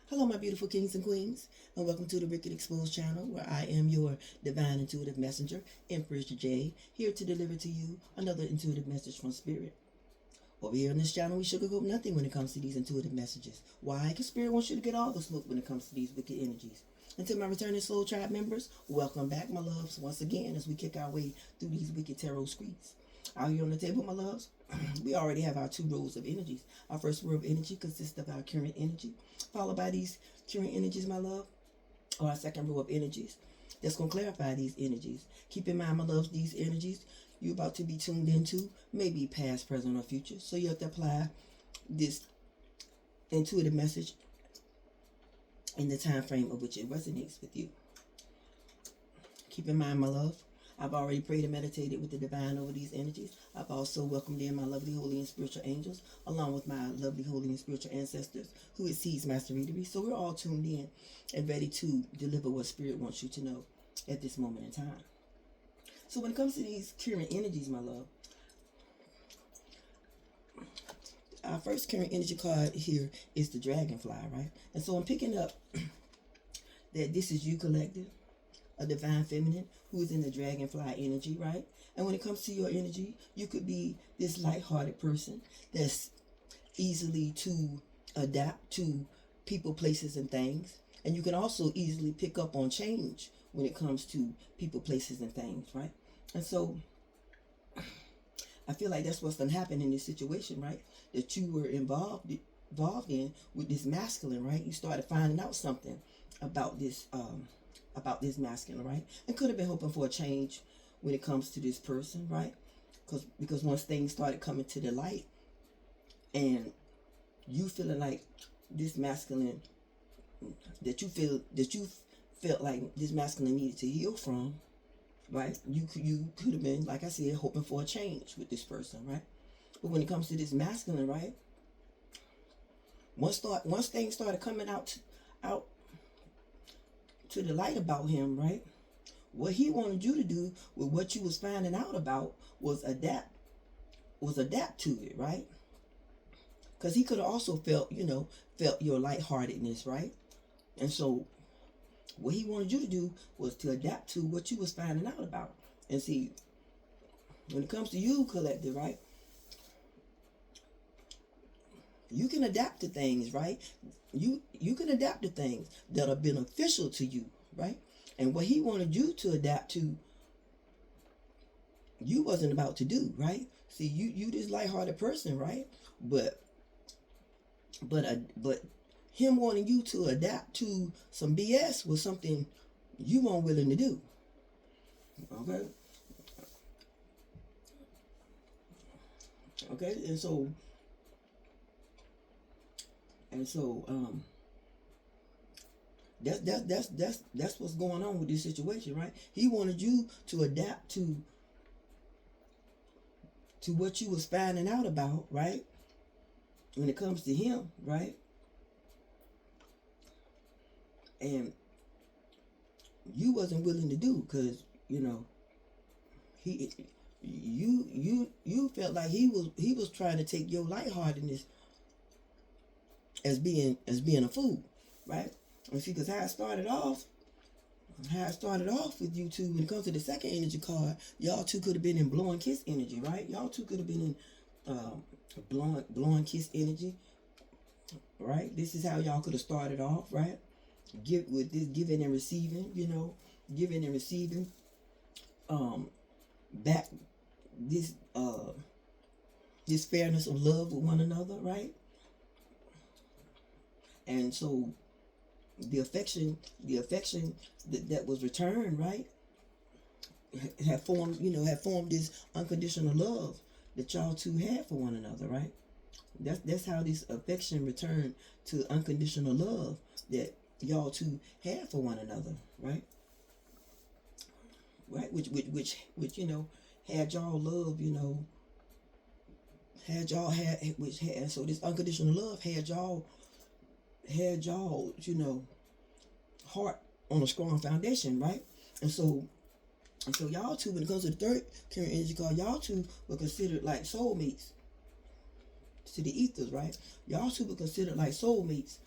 Hello, my beautiful kings and queens, and welcome to the Wicked Exposed channel, where I am your divine intuitive messenger, Empress J, here to deliver to you another intuitive message from Spirit. Over here on this channel, we sugarcoat nothing when it comes to these intuitive messages. Why? Because Spirit wants you to get all the smoke when it comes to these wicked energies. And to my returning Soul Tribe members, welcome back, my loves, once again, as we kick our way through these wicked tarot streets. Out here on the table, my loves, we already have our two rows of energies. Our first row of energy consists of our current energy, followed by these current energies, my love, or our second row of energies. That's going to clarify these energies. Keep in mind, my loves, these energies you're about to be tuned into may be past, present, or future. So you have to apply this intuitive message in the time frame of which it resonates with you. Keep in mind, my love, I've already prayed and meditated with the divine over these energies. I've also welcomed in my lovely, holy, and spiritual angels, along with my lovely, holy, and spiritual ancestors, who it sees master readery. So we're all tuned in and ready to deliver what Spirit wants you to know at this moment in time. So when it comes to these current energies, my love, our first current energy card here is the Dragonfly, right? And so I'm picking up that this is you, collective, a divine feminine who is in the Dragonfly energy, right? And when it comes to your energy, you could be this lighthearted person that's easily to adapt to people, places, and things. And you can also easily pick up on change when it comes to people, places, and things, right? And so I feel like that's what's going to happen in this situation, right? That you were involved in with this masculine, right? You started finding out something about this masculine, right? And could have been hoping for a change when it comes to this person, right? Because once things started coming to the light, and you feeling like this masculine, that you felt like this masculine needed to heal from, right? You could have been, like I said, hoping for a change with this person, right? But when it comes to this masculine, right? Once things started coming out to the light about him, right? What he wanted you to do with what you was finding out about was adapt to it, right? Because he could have also felt your lightheartedness, right? And so what he wanted you to do was to adapt to what you was finding out about. And see, when it comes to you, collective, right? You can adapt to things, right? You can adapt to things that are beneficial to you, right? And what he wanted you to adapt to, you wasn't about to do, right? See, you this lighthearted person, right? But him wanting you to adapt to some BS was something you weren't willing to do. Okay? Okay, and so that's what's going on with this situation, right? He wanted you to adapt to what you was finding out about, right? When it comes to him, right? And you wasn't willing to do, because you felt like he was trying to take your lightheartedness as being a fool, right? And see, because how it started off with you two, when it comes to the second energy card, y'all two could have been in blowing kiss energy, right? Y'all two could have been in blowing kiss energy, right? This is how y'all could have started off, right? With this giving and receiving, giving and receiving, back this fairness of love with one another, right? And so the affection that was returned, right, had formed this unconditional love that y'all two had for one another, right? That's how this affection returned to unconditional love that y'all two had for one another, right? Right, which had y'all love, so this unconditional love had y'all heart on a strong foundation, right? And so y'all two, when it comes to the third current energy card, y'all two were considered like soulmates to the ethers, right? Y'all two were considered like soulmates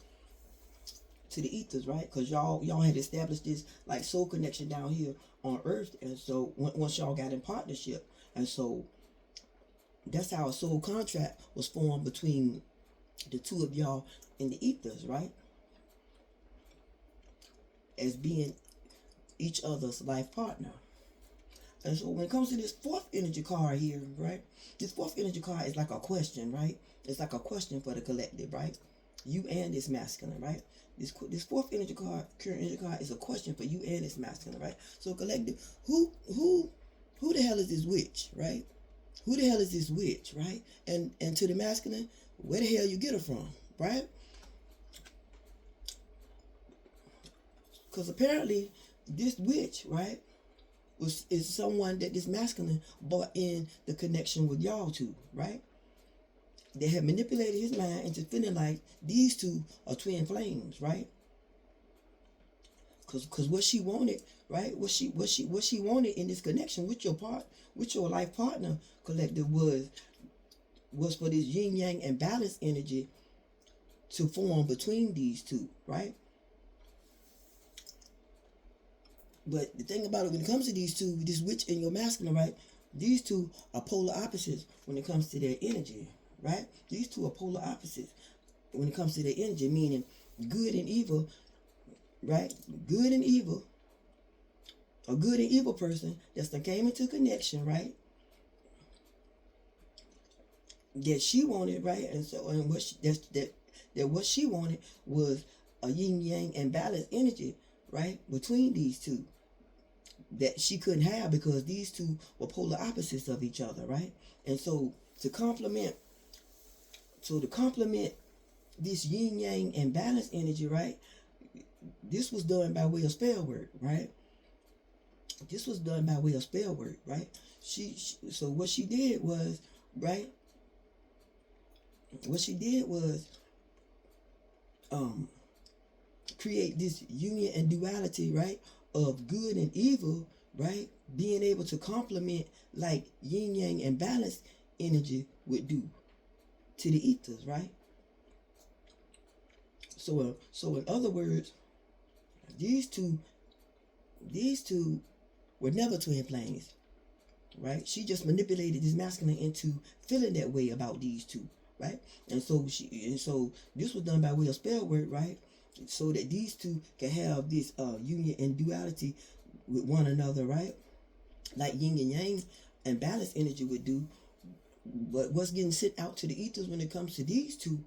to the ethers, right? Because y'all had established this like soul connection down here on earth, and so once y'all got in partnership, and so that's how a soul contract was formed between the two of y'all in the ethers, right? As being each other's life partner. And so when it comes to this fourth energy card here, right? This fourth energy card is like a question, right? It's like a question for the collective, right? You and this masculine, right? This fourth energy card, current energy card, is a question for you and this masculine, right? So collective, who the hell is this witch, right? Who the hell is this witch, right? And to the masculine, where the hell you get her from, right? Because apparently this witch, right, is someone that this masculine brought in the connection with y'all two, right? They have manipulated his mind into feeling like these two are twin flames, right? Cause what she wanted, right? What she wanted in this connection with your life partner collective was for this yin yang and balance energy to form between these two, right? But the thing about it, when it comes to these two, this witch and your masculine, right? These two are polar opposites when it comes to their energy, right? These two are polar opposites when it comes to their energy, meaning good and evil, right? Good and evil, a good and evil person that's done came into connection, right? That she wanted, right? And so, and what she, that what she wanted was a yin yang and balance energy, right, between these two, that she couldn't have because these two were polar opposites of each other, right? And so to complement this yin yang and balance energy, right, this was done by way of spell work, right? This was done by way of spell work, right? So what she did was, right, what she did was create this union and duality, right, of good and evil, right, being able to complement like yin yang and balance energy would do to the ethers, right? So in other words, these two were never twin flames, right? She just manipulated this masculine into feeling that way about these two, right? And so this was done by way of spell work, right? So that these two can have this union and duality with one another, right? Like yin and yang and balance energy would do. But what's getting sent out to the ethers when it comes to these two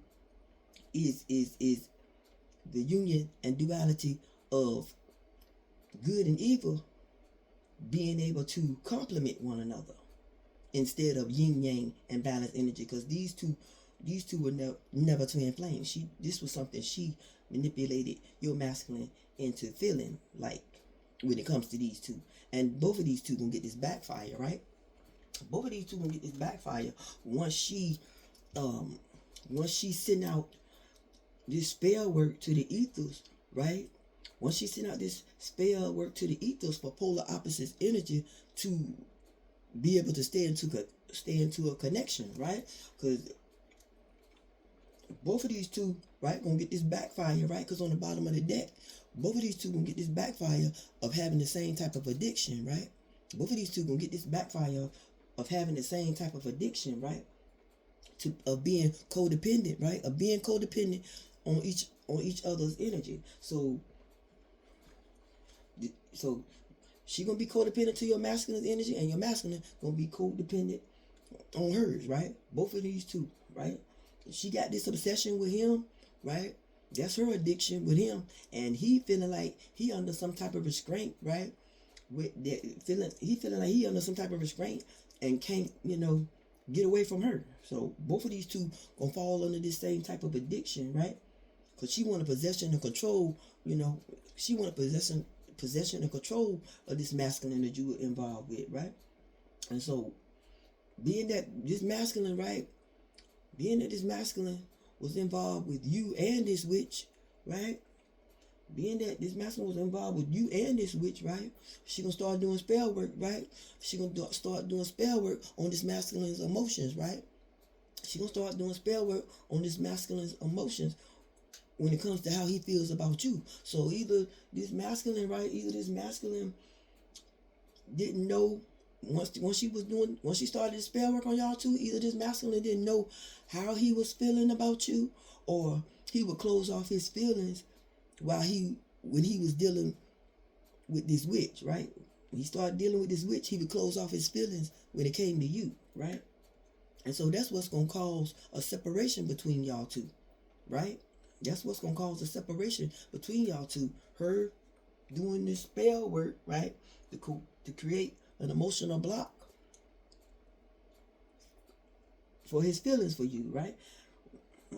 is the union and duality of good and evil being able to complement one another instead of yin yang and balance energy, because these two were never twin flames. This was something she manipulated your masculine into feeling like when it comes to these two. And both of these two gonna get this backfire, right? Both of these two gonna get this backfire once she send out this spell work to the ethers, right? Once she send out this spell work to the ethers for polar opposites energy to be able to stay into a connection, right? Because both of these two, right, gonna get this backfire, right? Because on the bottom of the deck, both of these two gonna get this backfire of having the same type of addiction, right? Both of these two gonna get this backfire of having the same type of addiction, right? Of being codependent, right? Of being codependent on each other's energy. So she gonna be codependent to your masculine's energy, and your masculine gonna be codependent on hers, right? Both of these two, right? She got this obsession with him, right? That's her addiction with him, and he feeling like he under some type of restraint, right? He feeling like he under some type of restraint and can't, get away from her. So both of these two gonna fall under this same type of addiction, right? Because she want a possession and control, she want a possession and control of this masculine that you were involved with, right? And so being that this masculine, right? Being that this masculine was involved with you and this witch, right? Being that this masculine was involved with you and this witch, right? She gonna start doing spell work, right? She gonna start doing spell work on this masculine's emotions, right? She gonna start doing spell work on this masculine's emotions when it comes to how he feels about you. So either this masculine, right? Either this masculine didn't know once she started the spell work on y'all too. Either this masculine didn't know how he was feeling about you, or he would close off his feelings when he was dealing with this witch, right? When he started dealing with this witch, he would close off his feelings when it came to you, right? And so that's what's gonna cause a separation between y'all two, right? That's what's gonna cause a separation between y'all two. Her doing this spell work, right? To create an emotional block for his feelings for you, right?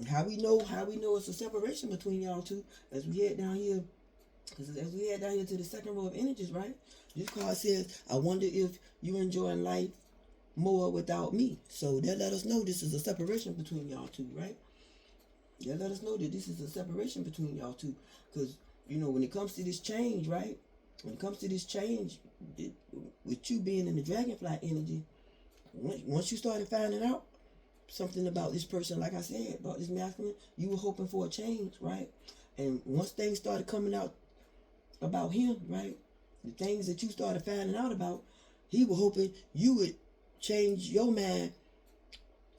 How we know it's a separation between y'all two as we head down here, because as we head down here to the second row of energies, right? This card says, I wonder if you're enjoying life more without me. So that let us know this is a separation between y'all two, right? That let us know that this is a separation between y'all two. Because, when it comes to this change, right? When it comes to this change, with you being in the Dragonfly energy, once you started finding out something about this person, like I said, about this masculine, you were hoping for a change, right? And once things started coming out about him, right? The things that you started finding out about, he was hoping you would change your mind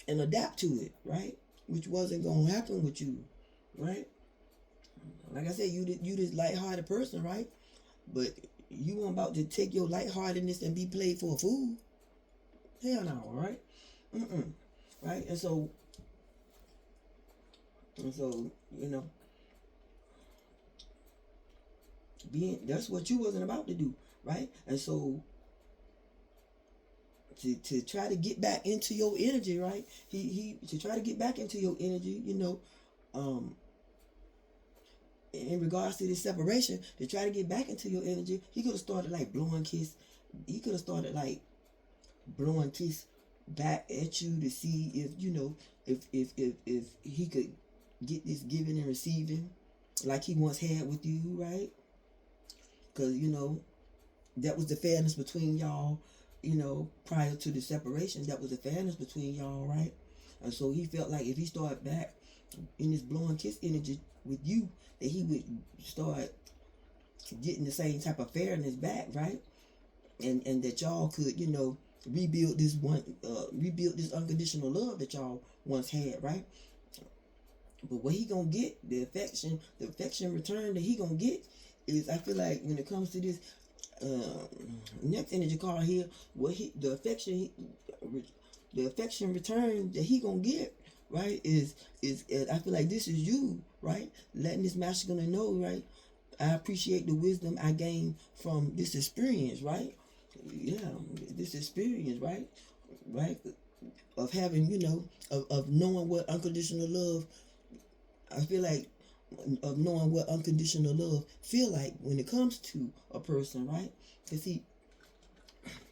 and adapt to it, right? Which wasn't going to happen with you, right? Like I said, you this lighthearted person, right? But you weren't about to take your lightheartedness and be played for a fool. Hell no, right? Right? And so, that's what you wasn't about to do, right? And so, to try to get back into your energy, right? To try to get back into your energy, in regards to this separation, to try to get back into your energy, he could have started like blowing kiss. He could have started like blowing kiss back at you to see if he could get this giving and receiving like he once had with you, right? Because that was the fairness between y'all. Prior to the separation, that was the fairness between y'all, right? And so he felt like if he started back in this blowing kiss energy with you, that he would start getting the same type of fairness back, right? And that y'all could, rebuild this unconditional love that y'all once had, right? But what he gonna get, the affection return that he gonna get is, I feel like when it comes to this next energy card here, the affection return that he gonna get, right, is I feel like this is you, right, letting this masculine know, right, I appreciate the wisdom I gained from this experience, right? Yeah, this experience, right, of having, of knowing what unconditional love, I feel like, of knowing what unconditional love feel like when it comes to a person, right? Because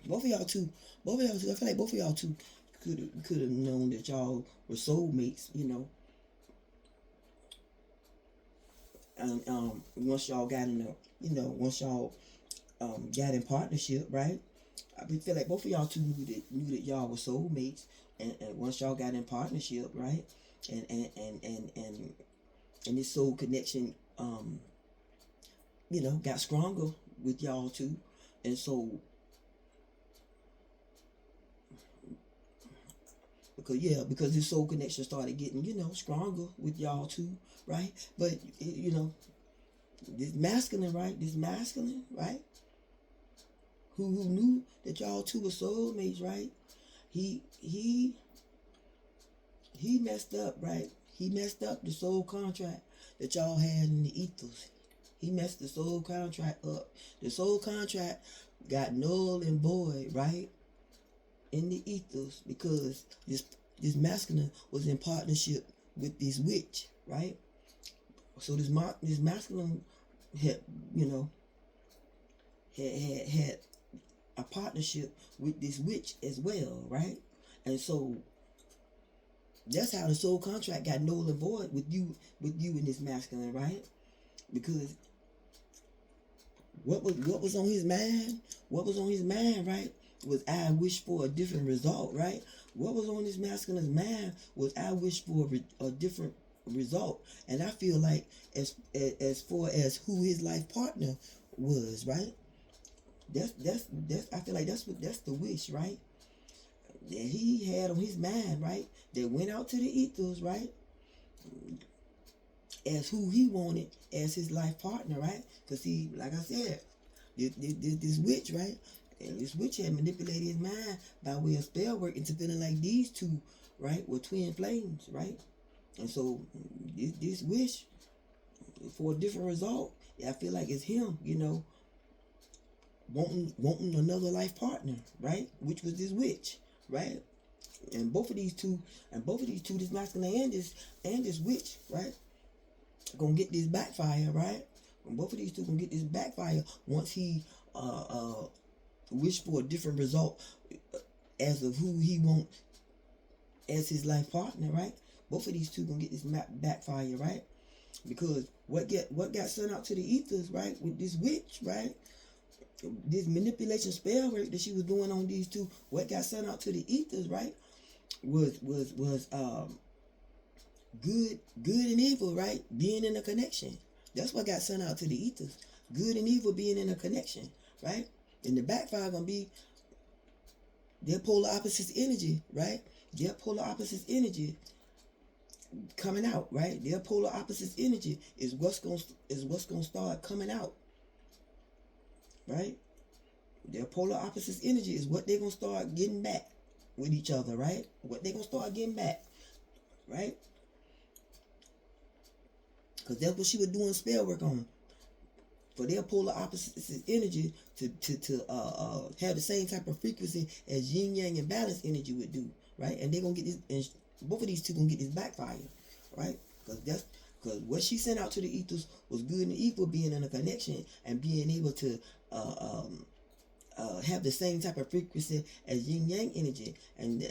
both of y'all two, I feel like both of y'all two could have known that y'all were soulmates, and once y'all got in once y'all got in partnership, right? I feel like both of y'all two knew that y'all were soulmates, and once y'all got in partnership, right? And this soul connection, got stronger with y'all too. And so, because this soul connection started getting, stronger with y'all too, right? But, this masculine, right? Who knew that y'all two were soulmates, right? He messed up, right? He messed up the soul contract that y'all had in the ethos. He messed the soul contract up. The soul contract got null and void, right? In the ethos, because this masculine was in partnership with this witch, right? So this masculine had, had a partnership with this witch as well, right? And so that's how the soul contract got null and void with you and this masculine, right? Because what was on his mind? What was on his mind, right? Was I wish for a different result, right? What was on this masculine's mind was I wish for a different result. And I feel like as far as who his life partner was, right? That's I feel like that's the wish, right? That he had on his mind, right? That went out to the ethers, right? As who he wanted as his life partner, right? Because he, like I said, this witch, right? And this witch had manipulated his mind by way of spell work into feeling like these two, right, were twin flames, right? And so this wish for a different result, I feel like it's him, wanting another life partner, right? Which was this witch, right? And both of these two, this masculine and this witch, right, gonna get this backfire, right? And both of these two gonna get this backfire once he wish for a different result as of who he want as his life partner, right? Both of these two gonna get this backfire, right? Because what got sent out to the ethers, right, with this witch, right? This manipulation spell work that she was doing on these two, what got sent out to the ethers, right, was good and evil, right, being in a connection. That's what got sent out to the ethers. Good and evil being in a connection, right? And the backfire gonna be their polar opposites energy, right? Their polar opposites energy coming out, right? Their polar opposites energy is what's gonna start coming out, right? Their polar opposites energy is what they're gonna start getting back with each other, right? What they're gonna start getting back, right? Because that's what she was doing spell work on, for their polar opposites energy to have the same type of frequency as yin yang and balance energy would do, right? And they're gonna get this, and both of these two gonna get this backfire, right? Because what she sent out to the ethers was good and evil being in a connection and being able to have the same type of frequency as yin yang energy, and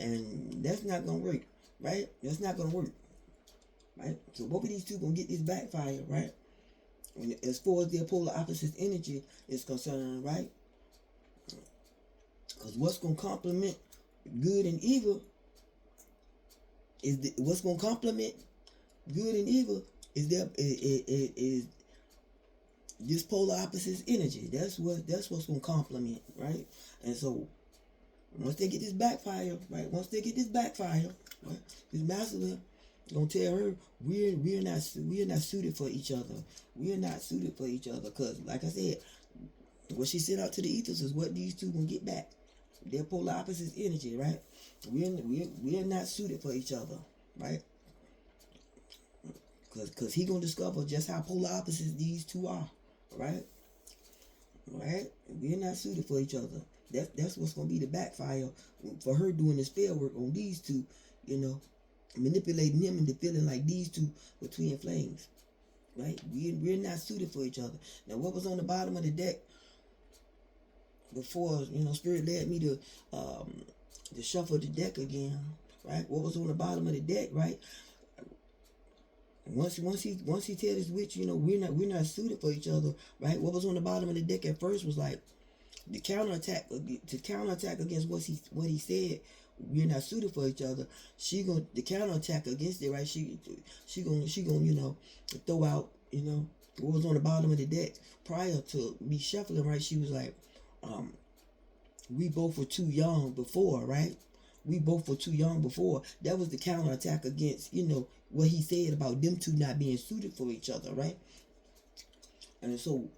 that's not gonna work, right? That's not gonna work, right? So both of these two gonna get this backfire, right? And as far as their polar opposites energy is concerned, right? Because what's gonna complement good and evil is what's gonna complement good and evil is is this polar opposites energy. That's what's gonna complement, right? And so once they get this backfire, right? Right? This masculine gonna tell her we're not suited for each other. We're not suited for each other, because like I said, what she sent out to the ethers is what these two gonna get back. Their polar opposites energy, right? We're not suited for each other, right? Because he gonna discover just how polar opposites these two are, right? Right? We're not suited for each other. That's what's gonna be the backfire for her doing the spell work on these two, manipulating him into feeling like these two were twin flames, right? We're not suited for each other. Now, what was on the bottom of the deck before, Spirit led me to shuffle the deck again, right? What was on the bottom of the deck, right? Once he tell this witch, we're not suited for each other, right? What was on the bottom of the deck at first was like the counterattack against what he said. We're not suited for each other. She gonna the counterattack against it, right? She gonna throw out what was on the bottom of the deck prior to me shuffling, right? She was like, we both were too young before, right? We both were too young before. That was the counterattack against what he said about them two not being suited for each other, right? And so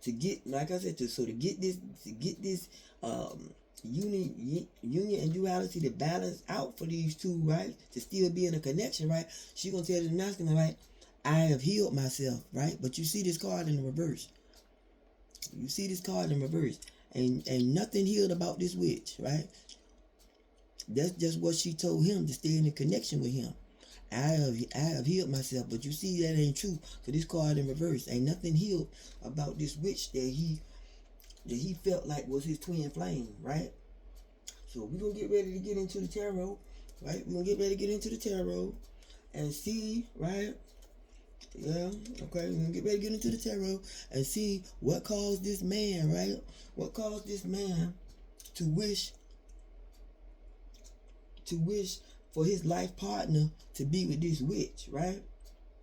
to get, like I said, to get this union and duality to balance out for these two, right? To still be in a connection, right? She gonna tell the masculine, right? I have healed myself, right? But you see this card in the reverse. Ain't nothing healed about this witch, right? That's just what she told him, to stay in a connection with him. I have healed myself, but you see that ain't true. So this card in reverse, ain't nothing healed about this witch that he felt like was his twin flame, right? So we're gonna get ready to get into the tarot, right? We're gonna get ready to get into the tarot and see, right? Yeah, okay, we're gonna get ready to get into the tarot and see what caused this man, right? What caused this man to wish for his life partner to be with this witch, right?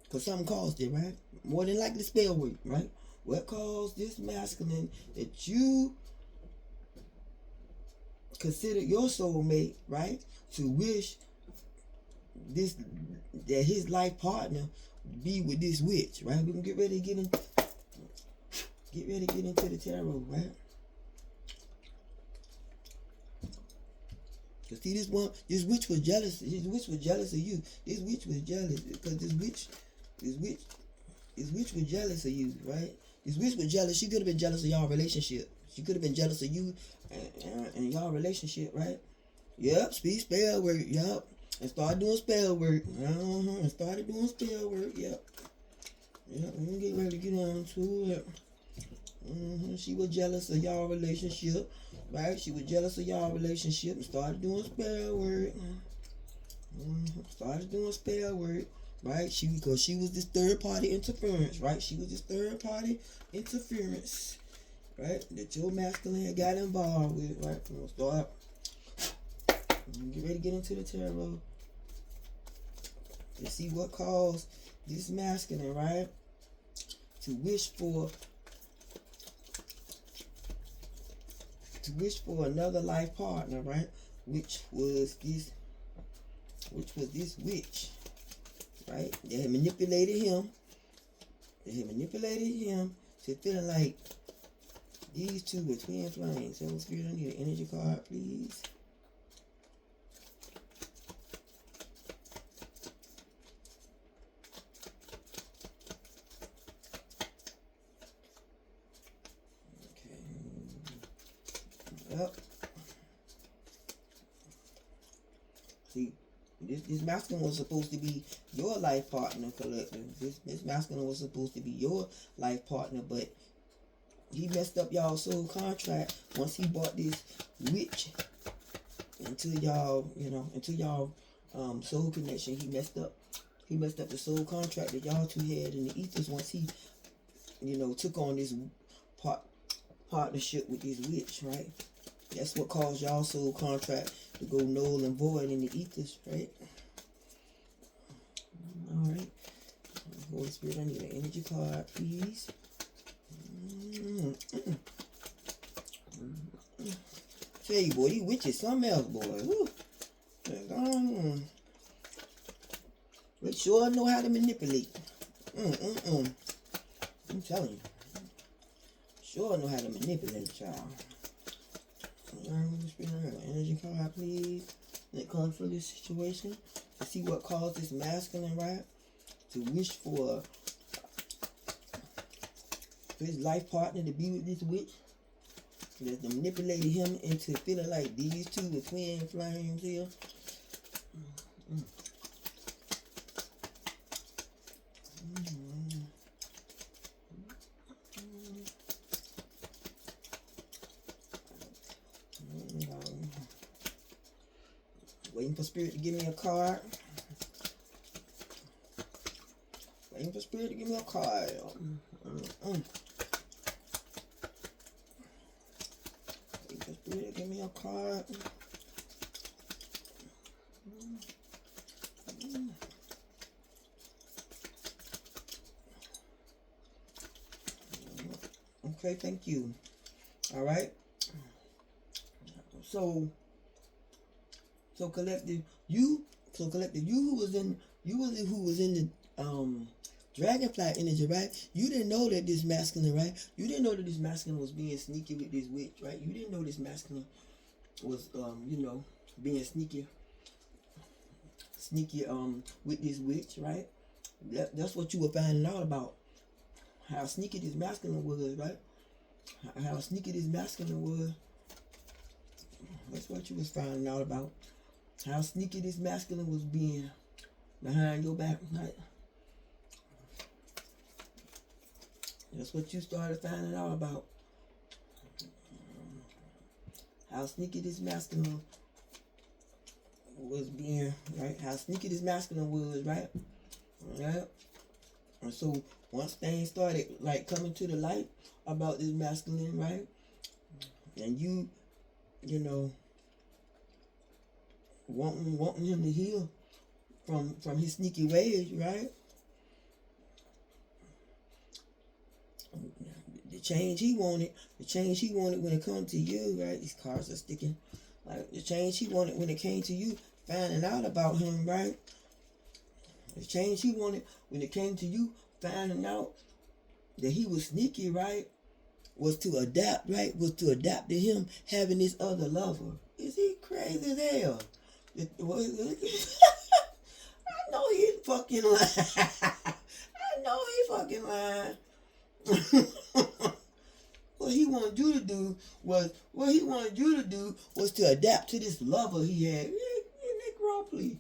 Because something caused it, right? More than likely spell work, right? What caused this masculine that you consider your soulmate, right, to wish this, that his life partner be with this witch, right? We're gonna get ready to get into the tarot, right? Cause see, this witch was jealous. This witch was jealous of you. This witch was jealous because this witch was jealous of you, right? This witch was jealous. She could have been jealous of y'all relationship. She could have been jealous of you and y'all relationship, right? Yep, speak spell work. Yep, and start doing spell work. And started doing spell work. Yep. Yep. We're gonna get ready to get on to it. She was jealous of y'all relationship, right? She was jealous of y'all relationship and started doing spell work. Started doing spell work, right? Because she was this third party interference, right? She was this third party interference, right? That your masculine had got involved with, right? We're gonna start. Get ready to get into the tarot. Let's see what caused this masculine, right, to wish for another life partner, right? Which was this witch, right? They had manipulated him. To feeling like these two were twin flames. So, Spirit, I need an energy card, please. Yep. See, this masculine was supposed to be your life partner, collective. This masculine was supposed to be your life partner, but he messed up y'all soul contract once he brought this witch into y'all, soul connection. He messed up the soul contract that y'all two had in the ethers once he, took on this partnership with this witch, right? That's what caused y'all soul contract to go null and void in the ethers, right? Alright. Holy Spirit, I need an energy card, please. Tell you, boy, these witches something else, boy. Woo. They sure know how to manipulate. I'm telling you. Sure know how to manipulate y'all. Energy card, please. That comes from this situation. To see what caused this masculine, right, to wish for his life partner to be with this witch. That manipulated him into feeling like these two were twin flames here. Waiting for Spirit to give me a card. Waiting for Spirit to give me a card. Waiting for Spirit to give me a card. Okay, thank you. All right. So collective, you who was in the Dragonfly energy, right? You didn't know that this masculine, right? You didn't know that this masculine was being sneaky with this witch, right? You didn't know this masculine was being sneaky with this witch, right? That's what you were finding out about. How sneaky this masculine was, right? How sneaky this masculine was. That's what you was finding out about. How sneaky this masculine was being behind your back, right? That's what you started finding out about. How sneaky this masculine was being, right? How sneaky this masculine was, right? Right? And so once things started like coming to the light about this masculine, right? And you wanting him to heal from his sneaky ways, right? The change he wanted when it comes to you, right? These cards are sticking. Like the change he wanted when it came to you, finding out about him, right? The change he wanted when it came to you, finding out that he was sneaky, right? Was to adapt, right? Was to adapt to him having this other lover. Is he crazy as hell? I know he fucking lying. I know he fucking lying. What he wanted you to do was to adapt to this lover he had. Negro, please.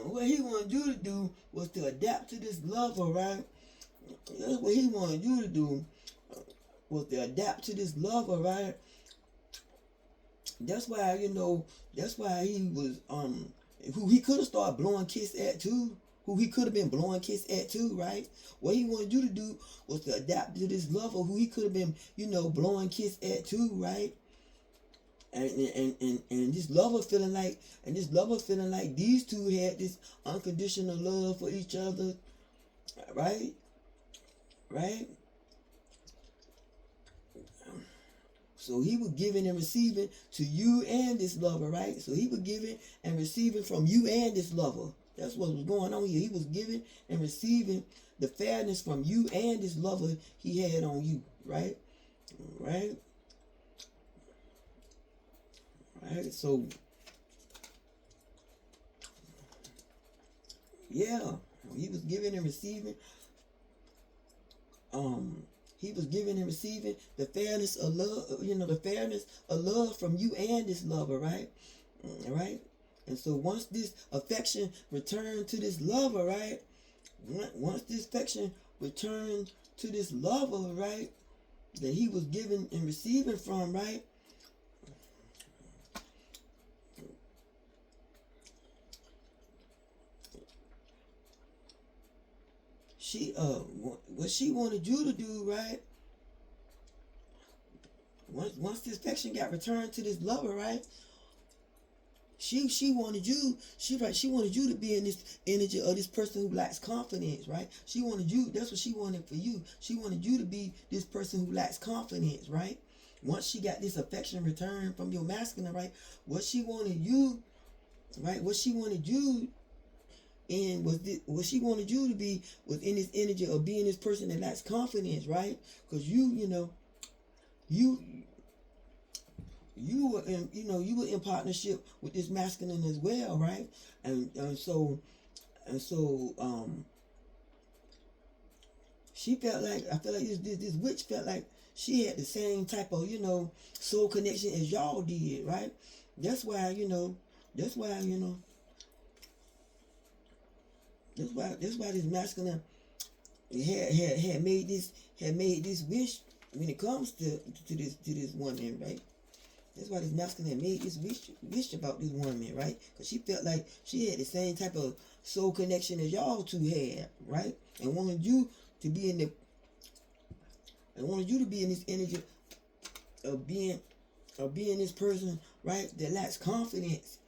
What he wanted you to do was to adapt to this lover, right? That's what he wanted you to do, was to adapt to this lover, right? That's why, he was, who he could have started blowing kiss at too. Who he could have been blowing kiss at too, right? What he wanted you to do was to adapt to this lover who he could have been, blowing kiss at too, right? And this lover feeling like, these two had this unconditional love for each other, right? Right? So he was giving and receiving to you and this lover, right? So he was giving and receiving from you and this lover. That's what was going on here. He was giving and receiving the fairness from you and this lover he had on you, right? Right? Right? So, yeah, he was giving and receiving. He was giving and receiving the fairness of love, the fairness of love from you and this lover, right? Right? And so once this affection returned to this lover, right? Once this affection returned to this lover, right? That he was giving and receiving from, right? What she wanted you to do, right? Once this affection got returned to this lover, right? She wanted you, she wanted you to be in this energy of this person who lacks confidence, right? She wanted you, that's what she wanted for you. She wanted you to be this person who lacks confidence, right? Once she got this affection returned from your masculine, right? What she wanted you, right? What she wanted you in what she wanted you to be was in this energy of being this person that lacks confidence, right? Because you were in partnership with this masculine as well, right? And so she felt like, I feel like this witch felt like she had the same type of soul connection as y'all did, right? That's why this masculine had made this wish when it comes to this woman, right? That's why this masculine had made this wish about this woman, right? Because she felt like she had the same type of soul connection as y'all two had, right? And wanted you to be in this energy of being this person, right, that lacks confidence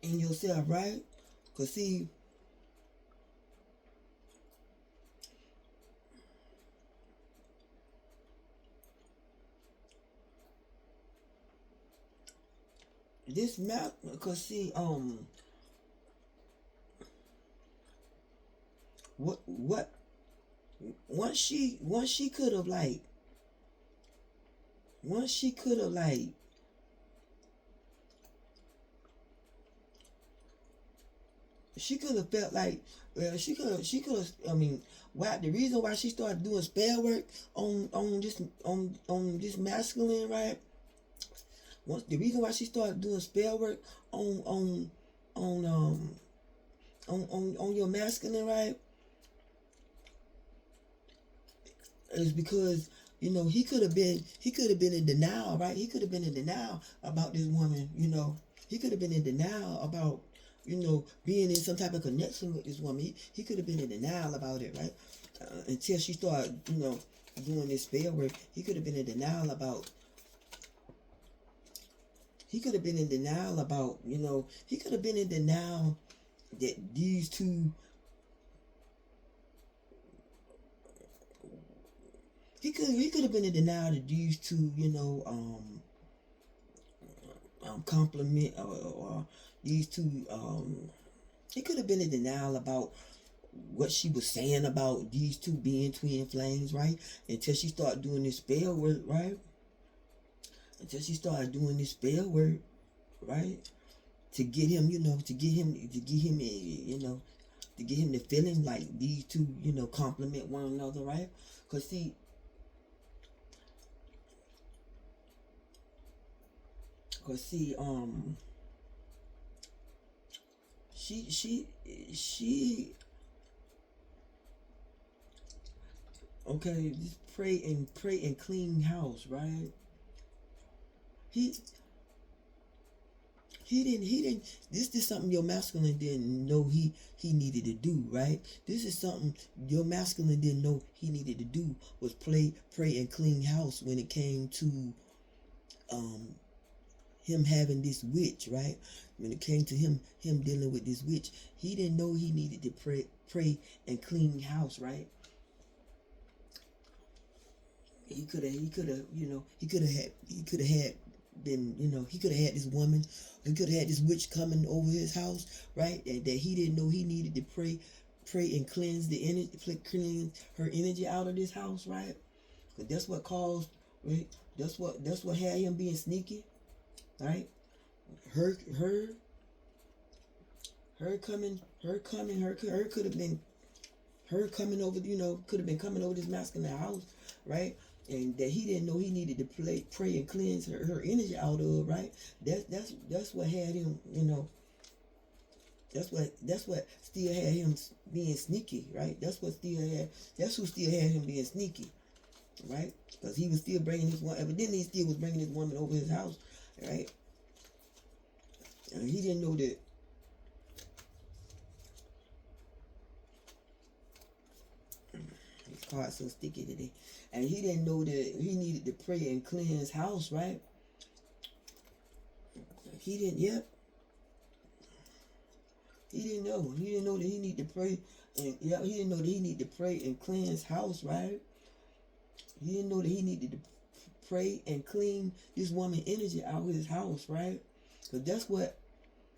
in yourself, right? Because see, this map, because see, what once she could have she could have felt like, well, she could have, I mean, why the reason why she started doing spell work on this masculine, right? The reason why she started doing spell work on your masculine, right, is because he could have been in denial, right? He could have been in denial about this woman, he could have been in denial about being in some type of connection with this woman. He could have been in denial about it, right? Until she started doing this spell work. He could have been in denial about he could have been in denial about, he could have been in denial that these two, he could have been in denial that these two, compliment, or these two, he could have been in denial about what she was saying about these two being twin flames, right? Until she started doing this spell work, right? Until she started doing this spell work, right? To get him, to get him the feeling like these two, compliment one another, right? Cause see, she okay, just pray and clean house, right? He he didn't this is something your masculine didn't know he needed to do, right? This is something your masculine didn't know he needed to do, was pray and clean house when it came to um him having this witch, right? When it came to him dealing with this witch, he didn't know he needed to pray and clean house, right? He could have had been, he could have had this woman, he could have had this witch coming over his house, right? That he didn't know he needed to pray and cleanse the energy, cleanse her energy out of this house, right? Because that's what caused, right? That's what had him being sneaky, right? Her could have been her coming over, could have been coming over this masculine house, right? And that he didn't know he needed to pray and cleanse her energy out of, right? That's what had him, that's what still had him being sneaky, right? That's who still had him being sneaky, right? Because he was still bringing this one, evidently he still was bringing this woman over his house, right? And he didn't know that. This card's so sticky today. And he didn't know that he needed to pray and cleanse house, right? He didn't, yep. He didn't know. He didn't know that he needed to pray. And yeah, he didn't know that he needed to pray and cleanse house, right? He didn't know that he needed to pray and clean this woman energy out of his house, right? Because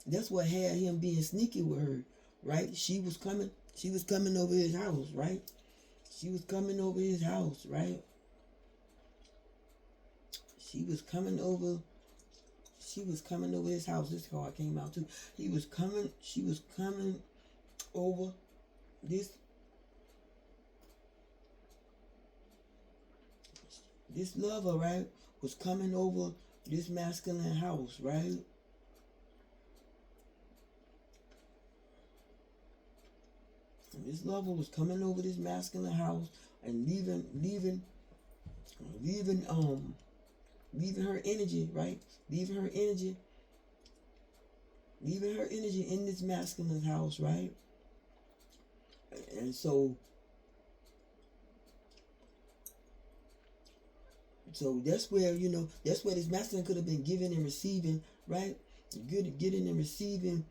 that's what had him being sneaky with her, right? She was coming over his house, right? She was coming over his house, right? She was coming over his house. This card came out too. She was coming over this lover, right? Was coming over this masculine house, right? This lover was coming over this masculine house and leaving her energy, right? Leaving her energy in this masculine house, right? And so that's where, this masculine could have been giving and receiving, right? Getting and receiving,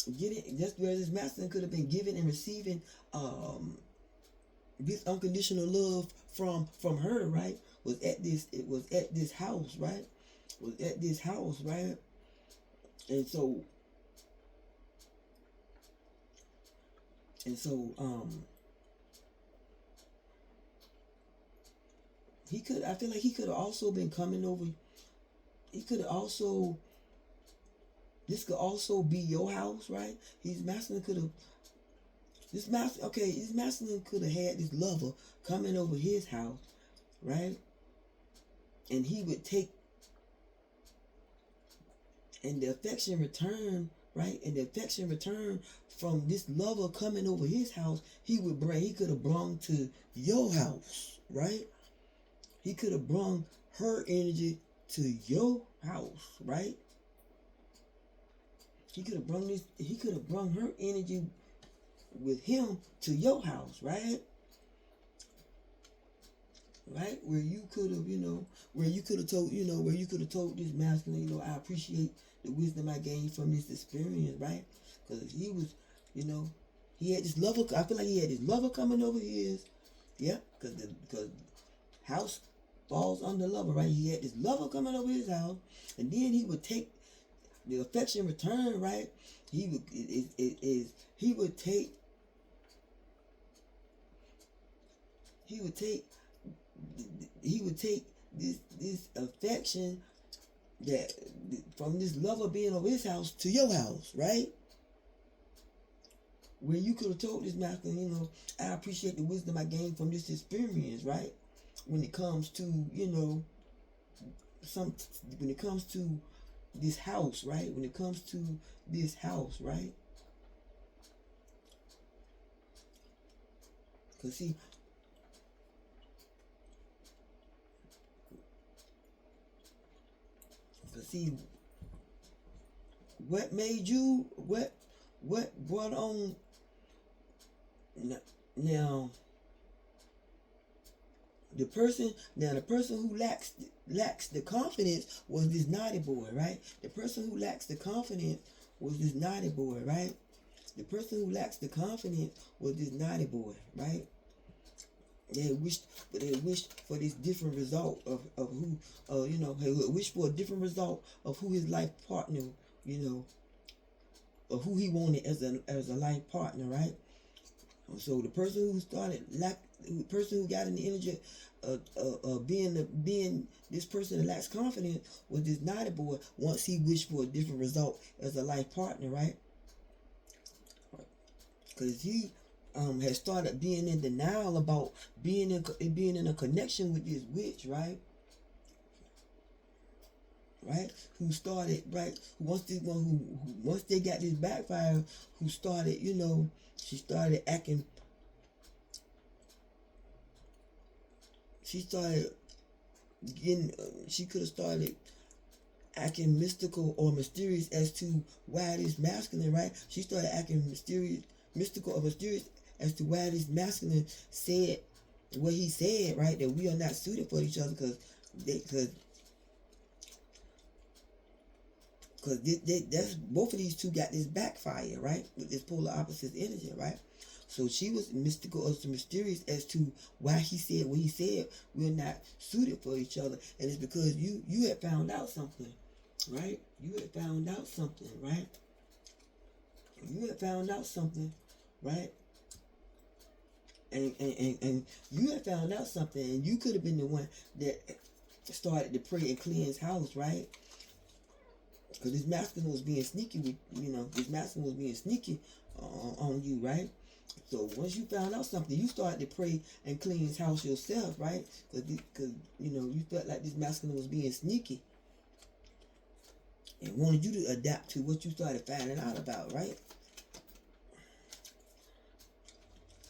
that's where this masculine could have been giving and receiving this unconditional love from her, right? Was at this house, right? And so I feel like he could have also been coming over. This could also be your house, right? This masculine could have had this lover coming over his house, right? And he would take, and the affection return, right? And the affection return from this lover coming over his house, he could have brought to your house, right? He could have brought her energy to your house, right? He could have brought her energy with him to your house, right? right? Where you could have, where you could have told, where you could have told this masculine, I appreciate the wisdom I gained from this experience, right? Because he was, he had this lover. I feel like he had this lover coming over his, yeah, because house falls under lover, right? He had this lover coming over his house, and then he would take the affection return, right? He would he would take this affection that from this lover being over his house to your house, right? Where you could have told this masculine, I appreciate the wisdom I gained from this experience, right? When it comes to, when it comes to this house, right? When it comes to this house, right? Because see, what made you, what brought on, now, the person who lacks the confidence was this naughty boy, right? The person who lacks the confidence was this naughty boy, right? The person who lacks the confidence was this naughty boy, right? They wished for this different result of who, they wished for a different result of who his life partner, of who he wanted as a life partner, right? So the person the person who got in the energy of being this person that lacks confidence was this naughty boy once he wished for a different result as a life partner, right? Because he had started being in denial about being in a connection with this witch, right? Right? Who started, right? Once they got this backfire, who started, she started acting. She started getting. She could have started acting mystical or mysterious as to why this masculine, right? She started acting mystical or mysterious as to why this masculine said what he said, right? That we are not suited for each other because that's both of these two got this backfire, right? With this polar opposite energy, right? So she was mystical or mysterious as to why he said what he said. We're not suited for each other, and it's because you had found out something, right? You had found out something, right? You had found out something, right? And you had found out something, and you could have been the one that started to pray and cleanse house, right? Because this masculine was being sneaky with, this masculine was being sneaky on you, right? So once you found out something, you started to pray and cleanse house yourself, right? Because you felt like this masculine was being sneaky and wanted you to adapt to what you started finding out about, right?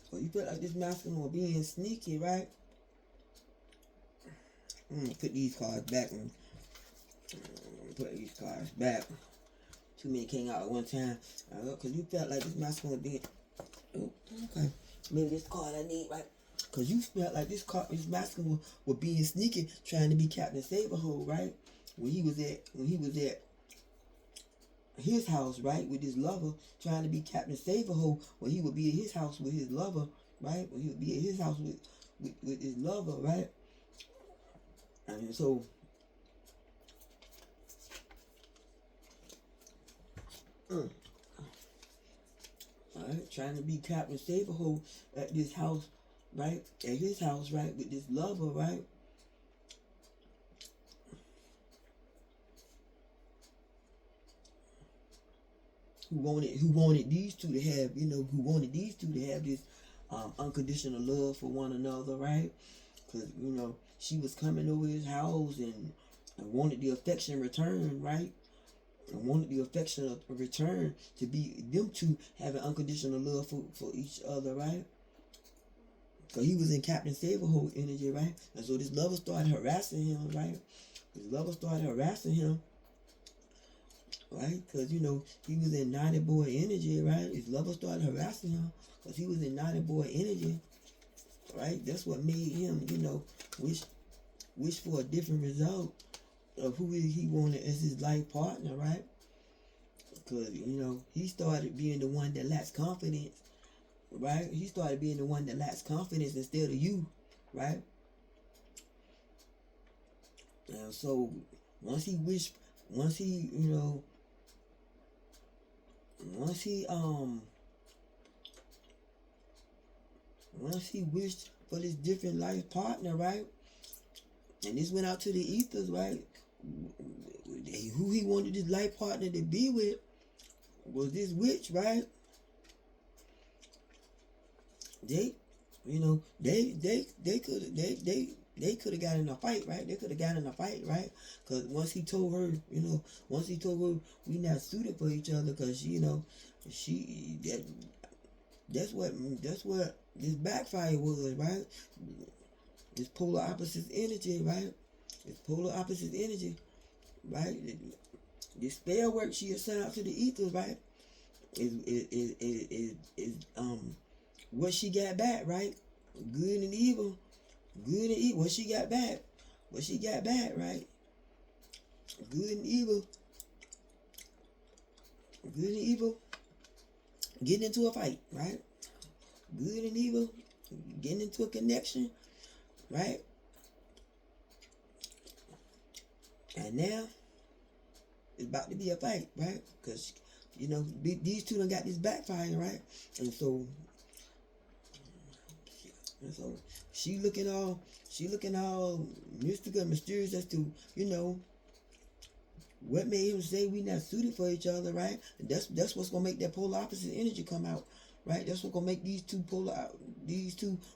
So you felt like this masculine was being sneaky, right? I'm gonna put these cards back and put these cards back. Too many came out at one time. Because you felt like this masculine was being. Oh, okay. Maybe this card I need, right? Because you felt like this masculine was being sneaky, trying to be Captain Saberhold, right? When he was at his house, right, with his lover, trying to be Captain Saberhold, when he would be at his house with his lover, right? When he would be at his house with his lover, right? And so, alright, trying to be Captain Saberhold at this house, right? At his house, right, with this lover, right? Who wanted these two to have, this unconditional love for one another, right? Because, she was coming over his house and wanted the affection returned, right? And wanted the affection return to be them two having unconditional love for each other, right? Because he was in Captain Saberhold energy, right? And so this lover started harassing him, right? Right? Because, he was in naughty boy energy, right? His lover started harassing him because he was in naughty boy energy. right? That's what made him, you know, wish for a different result of who he wanted as his life partner, right? Because, you know, he started being the one that lacks confidence, right? He started being the one that lacks confidence instead of you, right? And so once he, you know, once he wished for this different life partner, right? And this went out to the ethers, right? Who he wanted this life partner to be with was this witch, right? They, you know, they could have got in a fight, right? They could have got in a fight, right? Because once he told her, you know, we not suited for each other, because, you know, that's what this backfire was, right? This polar opposite energy, right? This polar opposite energy, right? This spell work she has sent out to the ethers, right? Is what she got back, right? Good and evil. Good and evil. What she got back. What she got back, right? Good and evil. Good and evil. Getting into a fight, right? Good and evil. Getting into a connection, right? And now it's about to be a fight, right? Because, you know, these two done got this backfire, right? And so she looking all mystical, mysterious as to, you know, what made him say we not suited for each other, right? And that's what's gonna make that polar opposite energy come out, right? That's what's gonna make these two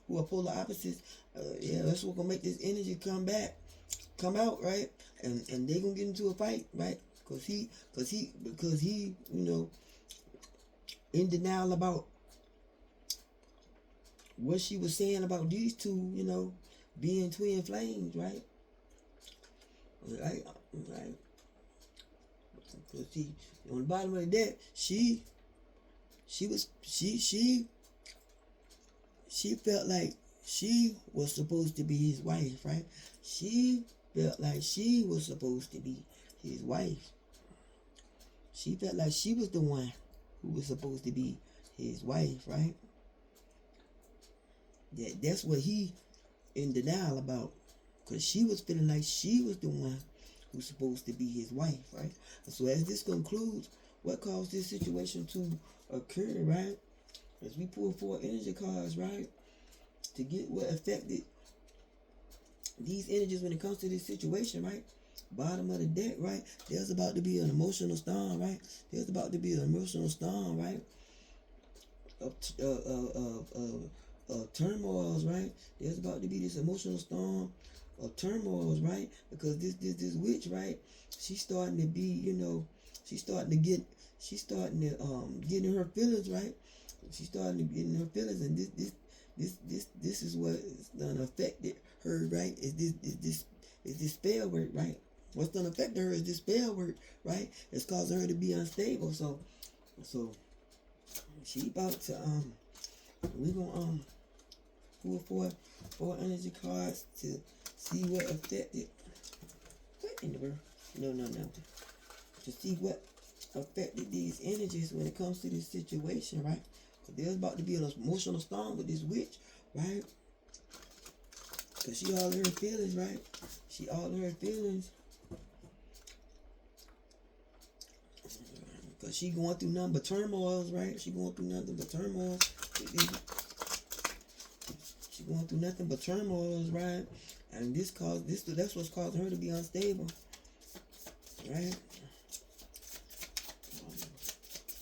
who are polar opposites, yeah, that's what's gonna make this energy come out, right? And they gonna get into a fight, right? Because he, you know, in denial about what she was saying about these two, you know, being twin flames, right? Right. Because see, on the bottom of the deck, she felt like she was supposed to be his wife, right? She felt like she was supposed to be his wife. She felt like she was the one who was supposed to be his wife, right? That's what he in denial about, because she was feeling like she was the one who's supposed to be his wife, right? And so as this concludes, what caused this situation to occur, right? As we pull 4 energy cards, right, to get what affected these energies when it comes to this situation, right? Bottom of the deck, right? There's about to be an emotional storm, right? There's about to be an emotional storm, right? Of turmoils, right? There's about to be this emotional storm of turmoils, right? Because this witch, right? She's starting to be, you know, she's starting to get in her feelings, right? She's starting to get in her feelings, and this is what's done affected her, right? Is this spell work, right? What's done affect her is this spell work, right? It's causing her to be unstable. So she about to we gonna pull 4 energy cards to see what affected. What in the world? No. To see what affected these energies when it comes to this situation, right? Because there's about to be an emotional storm with this witch, right? Because she all in her feelings, right? She all in her feelings. Because she going through nothing but turmoils, right? She going through nothing but turmoils. She going through nothing but turmoils, right? And that's what's causing her to be unstable, right?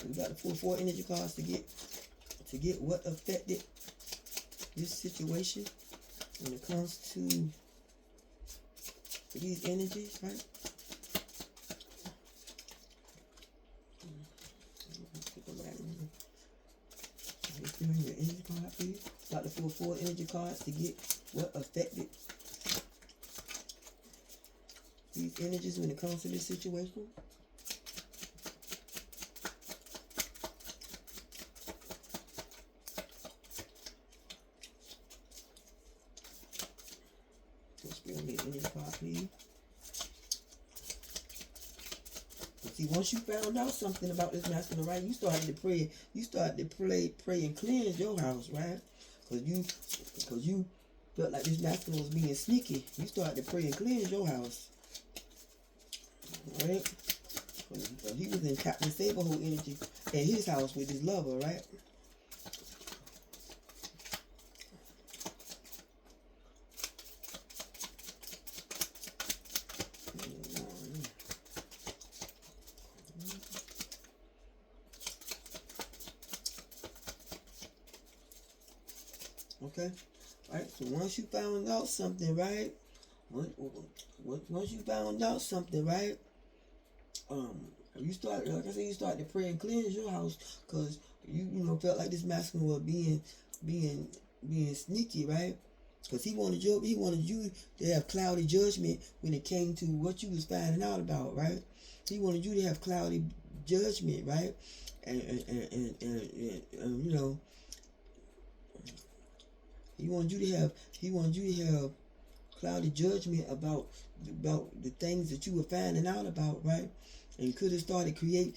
We got to pull 4 energy cards to get what affected this situation when it comes to these energies, right? Your energy card, please. Got to pull 4 energy cards to get what affected these energies when it comes to this situation. this part, please. But see, once you found out something about this masculine, right, you started to pray. You started to pray and cleanse your house, right? Because you felt like this masculine was being sneaky. You started to pray and cleanse your house, right? Because he was in Captain Saberhole energy at his house with his lover, right? Okay, right. So once you found out something, right? Once you found out something, right? You start, like I said, you start to pray and cleanse your house, cause you know felt like this masculine was being sneaky, right? Cause he wanted you to have cloudy judgment when it came to what you was finding out about, right? He wanted you to have cloudy judgment, right? And you know. He wanted you to have cloudy judgment about the things that you were finding out about, right? And he could have started creating,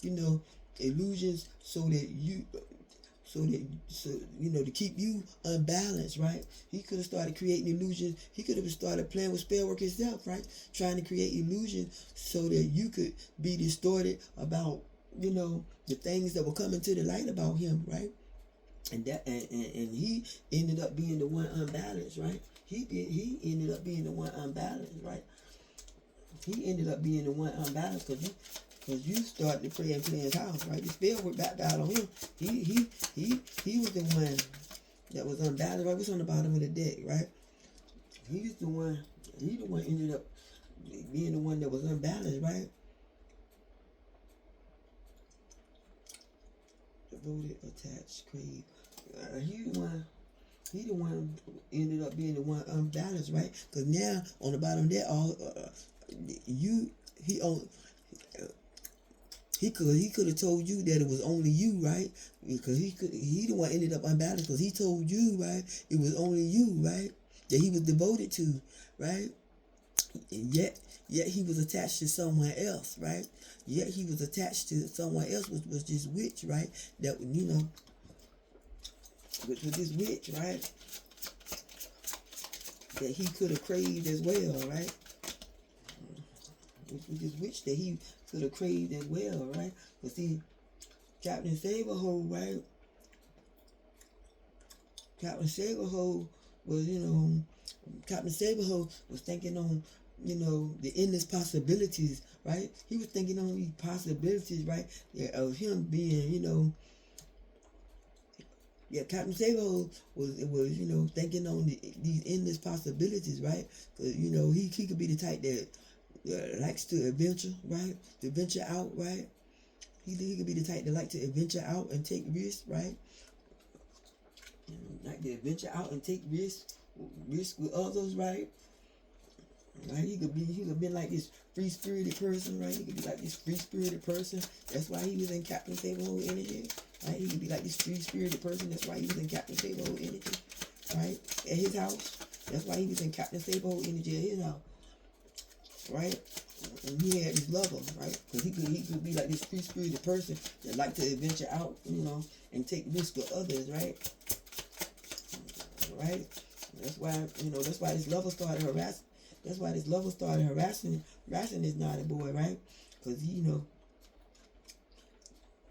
you know, illusions so you know, to keep you unbalanced, right? He could have started creating illusions. He could have started playing with spell work himself, right? Trying to create illusions so that you could be distorted about, you know, the things that were coming to the light about him, right? And he ended up being the one unbalanced, right? He ended up being the one unbalanced, right? He ended up being the one unbalanced because you started to pray and cleanse house, right? The spell worked back out on him. He was the one that was unbalanced, right? What's on the bottom of the deck, right? He the one ended up being the one that was unbalanced, right? Devoted, attached, crave. He the one ended up being the one unbalanced, right? Because now on the bottom there, he could have told you that it was only you, right? Because he the one ended up unbalanced because he told you, right, it was only you, right, that he was devoted to, right? And yet he was attached to someone else, right? Yet he was attached to someone else, which was this witch, right? That, you know, which was this witch, right? That he could have craved as well, right? Which was this witch that he could have craved as well, right? But see, Captain Saberhole, right? Captain Saberhole was, you know, Captain Saberhole was thinking on, you know, the endless possibilities, right? He was thinking on these possibilities, right? Yeah, of him being, you know, Captain Saberhole was, you know, thinking on these endless possibilities, right? Because, you know, he could be the type that likes to adventure, right? To venture out, right? He could be the type that like to adventure out and take risks, right? Like to adventure out and take risks with others, right? Right? He could be like this free-spirited person, right? He could be like this free-spirited person. That's why he was in Captain Saberhole energy, right? He could be like this free-spirited person. That's why he was in Captain Saberhole energy, right? At his house. That's why he was in Captain Saberhole energy at his house, right? And he had his lover, right? Because he could be like this free-spirited person that like to adventure out, you know, and take risks with others, right? Right? That's why, you know, that's why his lover started harassing. That's why this lover started harassing this naughty boy, right? Because you know,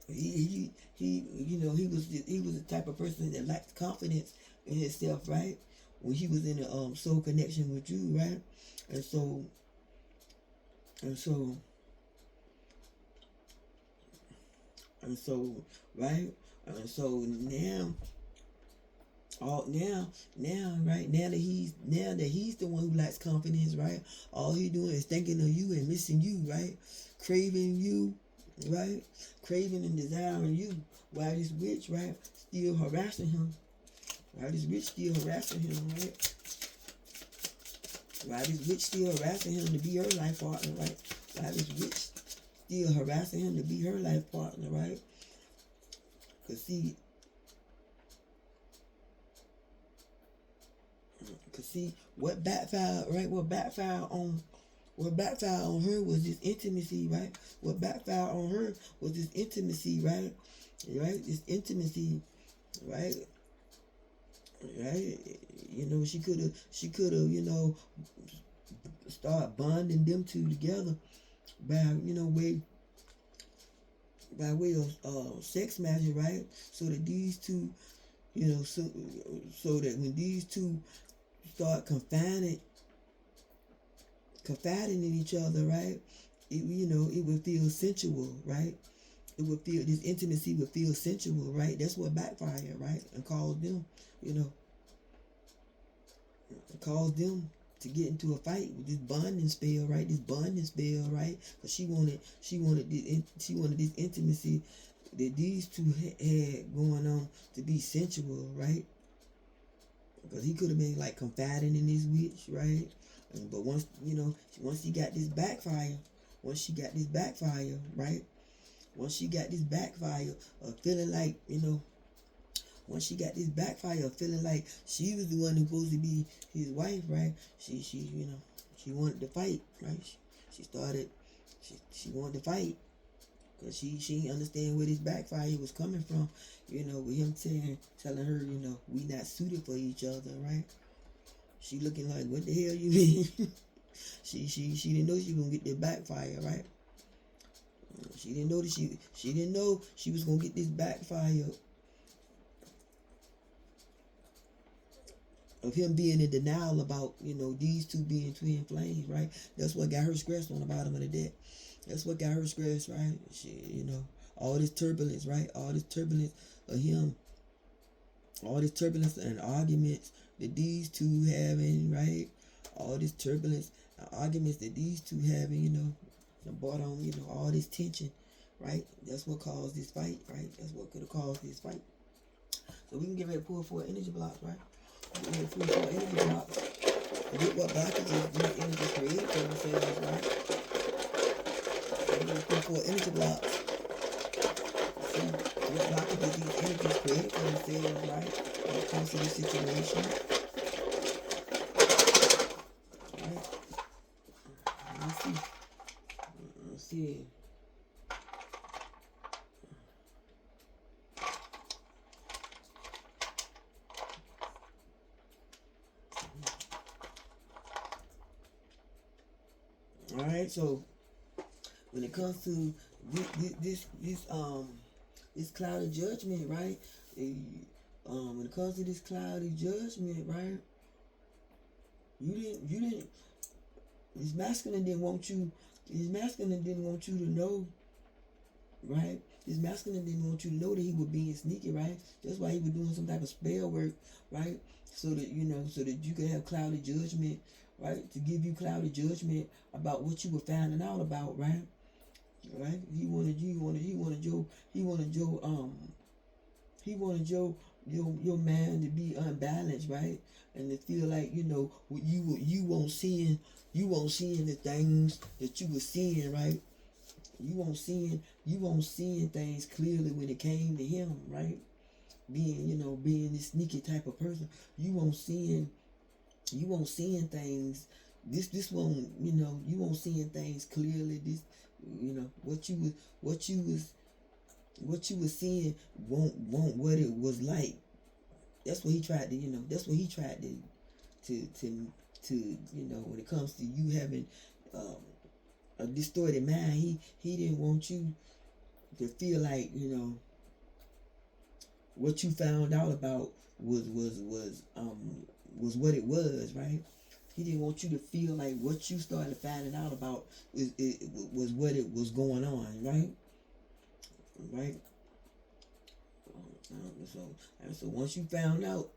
he you know, he was the type of person that lacked confidence in himself, right? When he was in a soul connection with you, right? And so right? And so now that he's the one who lacks confidence, right? All he doing is thinking of you and missing you, right? Craving you, right? Craving and desiring you, while this witch, right, still harassing him. While this witch still harassing him, right? While this witch still harassing him to be her life partner, right? While this witch still harassing him to be her life partner, right? Cause see what backfired, right? What backfired on her was this intimacy, right? What backfired on her was this intimacy, right? Right? This intimacy, right? Right? You know, she could have, you know, start bonding them two together by, you know, by way of sex magic, right? So that these two, you know, so that when these two start confiding in each other, right? It, you know, it would feel sensual, right? It would feel, this intimacy would feel sensual, right? That's what backfire, right? And caused them, you know, caused them to get into a fight with this bonding spell, right? This bonding spell, right? Because she wanted this intimacy that these two had going on to be sensual, right? Because he could have been like confiding in this witch, right? But once, you know, once she got this backfire, right? Once she got this backfire of feeling like, you know, once she got this backfire of feeling like she was the one who's supposed to be his wife, right? She you know, she wanted to fight, right? She wanted to fight. Because she understand where this backfire was coming from, you know, with him telling her, you know, we not suited for each other, right? She looking like, what the hell you mean? she didn't know she was gonna get this backfire, right? She didn't know that she didn't know she was gonna get this backfire of him being in denial about, you know, these two being twin flames, right? That's what got her scratched on the bottom of the deck. That's what got her scratched, right? She, you know, all this turbulence, right? All this turbulence of him, all this turbulence and arguments that these two having, right? All this turbulence and arguments that these two having, you know, brought on, you know, all this tension, right? That's what caused this fight, right? That's what could have caused this fight. So we can get ready to pull 4 energy blocks, right? Get ready to pull 4 energy blocks. Forget what blockages these energies created for themselves, right? We're going to pull 4 energy blocks. See what blockages these energies created for themselves, right? When it comes to this situation. Right? Let's see. All right, so when it comes to this cloud of judgment, right? When it comes to this cloud of judgment, right? You didn't. This masculine didn't want you. This masculine didn't want you to know, right? This masculine didn't want you to know that he was being sneaky, right? That's why he was doing some type of spell work, right? So that, you know, so that you could have clouded judgment, right? To give you clouded judgment about what you were finding out about, right? Right? He wanted your man to be unbalanced, right? And to feel like, you know, you won't seeing the things that you were seeing, right? You won't seeing things clearly when it came to him, right? Being this sneaky type of person, you won't seeing things. This won't, you know, you won't seeing things clearly. This, you know, what you was seeing won't what it was like. That's what he tried to, you know. That's what he tried to you know, when it comes to you having a distorted mind, he didn't want you to feel like, you know, what you found out about was what it was, right? He didn't want you to feel like what you started finding out about was what it was going on, right? Right? So once you found out,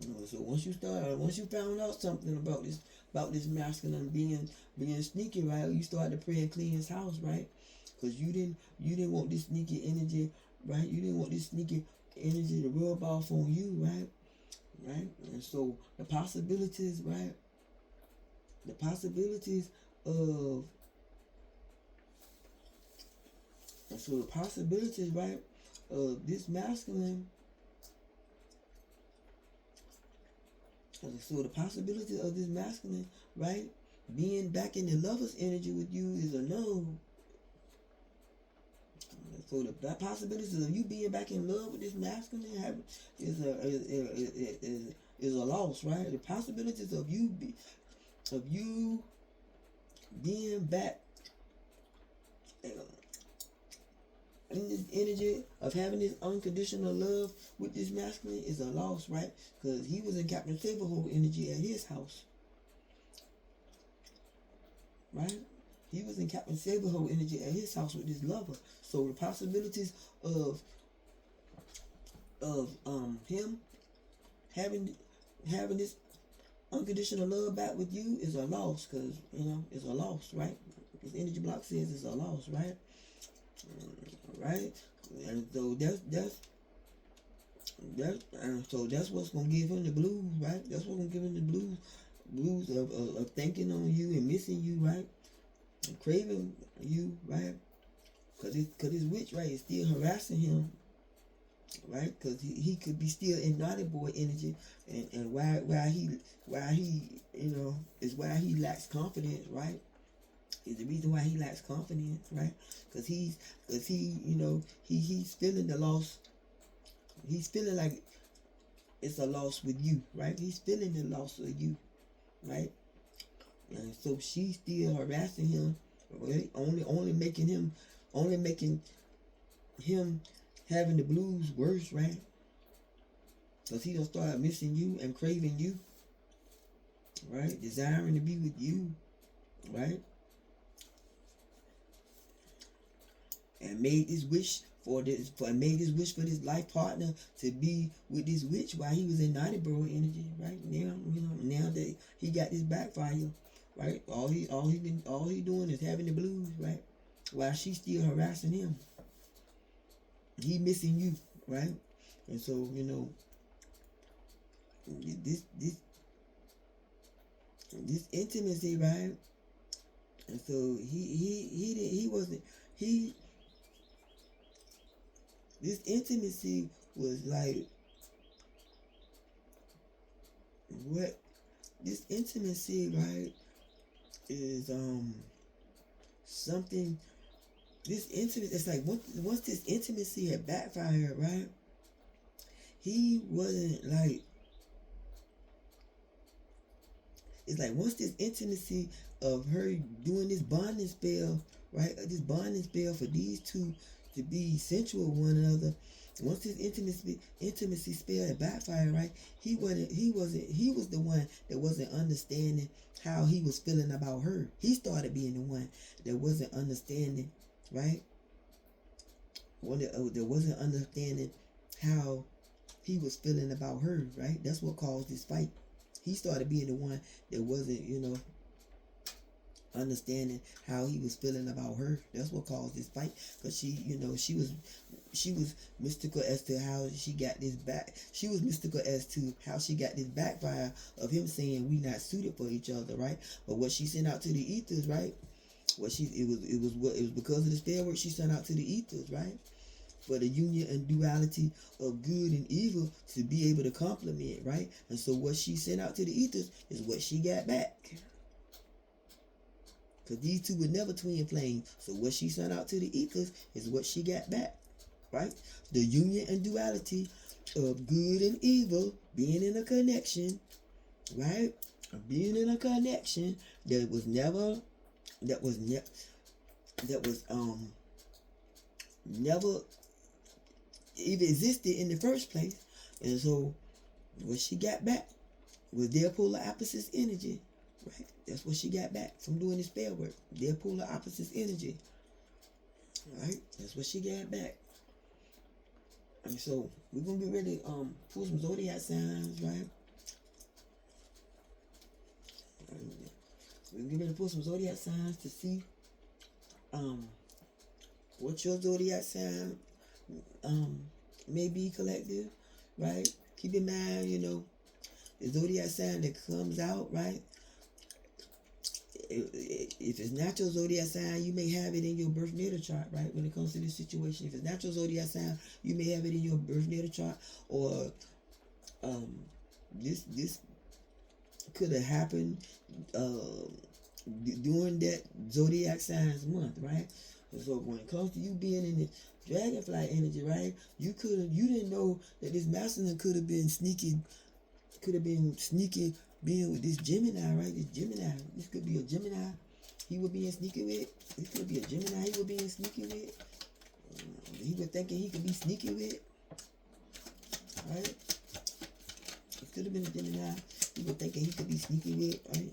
you know, so once you found out something about this masculine being sneaky, right? You started to pray and clean his house, right? Because you didn't want this sneaky energy, right? You didn't want this sneaky energy to rub off on you, right? Right? And so the possibilities, right? The possibilities of right, of this masculine So the possibility of this masculine, right, being back in the lover's energy with you is a no. So the possibilities of you being back in love with this masculine is a loss, right? The possibilities of you being back in this energy of having this unconditional love with this masculine is a loss, right? Because he was in Captain Saberhold energy at his house, right? He was in Captain Saberhold energy at his house with his lover. So the possibilities of him having this unconditional love back with you is a loss, because it's a loss, right? His energy block says it's a loss, right? Right? And so that's what's gonna give him the blues, right? That's what's gonna give him the blues of thinking on you and missing you, right? And craving you, right? Cause his witch, right, is still harassing him, right? Cause he could be still in naughty boy energy, and why he is why he lacks confidence, right? Is the reason why he lacks confidence, right? Cause he's feeling the loss. He's feeling like it's a loss with you, right? He's feeling the loss of you, right? And so she's still harassing him, right? Only making him having the blues worse, right? Cause he don't start missing you and craving you, right? Desiring to be with you, right? And made this wish for this life partner to be with this witch while he was in naughty bro energy, right? Now that he got this backfire, right? All he doing is having the blues, right? While she's still harassing him. He missing you, right? And so, this intimacy, right? And so this intimacy was like, what this intimacy, right, is something. This intimacy, it's like once this intimacy had backfired, right? He wasn't like. It's like once this intimacy of her doing this bonding spell, right? This bonding spell for these two to be sensual with one another. Once this intimacy spell had backfired, right? He was the one that wasn't understanding how he was feeling about her. He started being the one that wasn't understanding, right? That wasn't understanding how he was feeling about her, right? That's what caused this fight. He started being the one that wasn't, understanding how he was feeling about her. That's what caused this fight. Because she was mystical as to how she got this back. She was mystical as to how she got this backfire of him saying we not suited for each other, right? But what she sent out to the ethers, right? It was because of the spell work she sent out to the ethers, right? For the union and duality of good and evil to be able to complement, right? And so what she sent out to the ethers is what she got back. Because these two were never twin flames. So what she sent out to the ethers is what she got back, right? The union and duality of good and evil being in a connection, right? Being in a connection that was never even existed in the first place. And so what she got back was their polar opposites energy, right? That's what she got back from doing this spell work. Their polar opposites energy, right? That's what she got back. And so we're gonna be ready to pull some zodiac signs, right? We're gonna get ready to pull some zodiac signs to see what your zodiac sign may be, collective, right? Keep in mind, the zodiac sign that comes out, right? If it's not your zodiac sign, you may have it in your birth natal chart, right? When it comes to this situation, if it's not your zodiac sign, you may have it in your birth natal chart, or this could have happened during that Zodiac signs month, right? So when it comes to you being in the Dragonfly energy, right? You didn't know that this masculine could have been sneaky being with this Gemini, right? This could be a Gemini he would be sneaky with. This could be a Gemini he would be sneaky with. He was thinking he could be sneaky with, right? It could have been a Gemini he was thinking he could be sneaky with, right?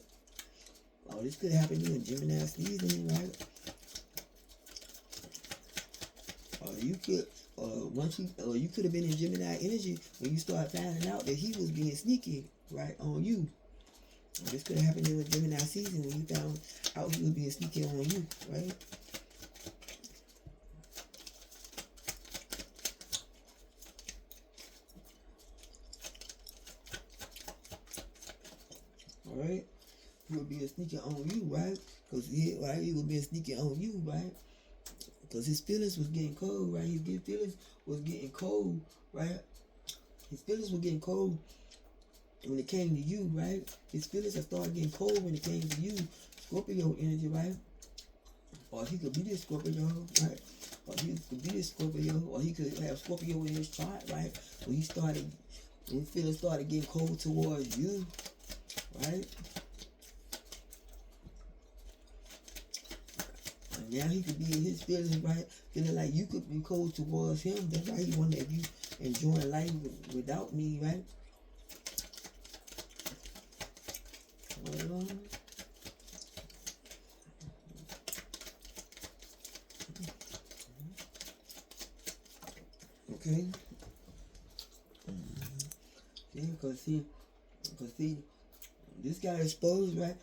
Oh, this could happen during Gemini season, right? You could have been in Gemini energy when you start finding out that he was being sneaky, right, on you. This could have happened in the Gemini season when you found out he was being sneaky on you, right? All right, he was being sneaky on you, right? Because he was being sneaky on you, right? Because his feelings was getting cold, right? His feelings was getting cold, right? His feelings were getting cold when it came to you, right? His feelings had started getting cold when it came to you. Scorpio energy, right? Or he could be this Scorpio, right? Or he could be this Scorpio, or he could have Scorpio in his chart, right? When his feelings started getting cold towards you, right? And now he could be in his feelings, right? Feeling like you could be cold towards him. That's why he wonder if you enjoying life without me, right? Okay. Yeah, cause see, this guy exposed, right?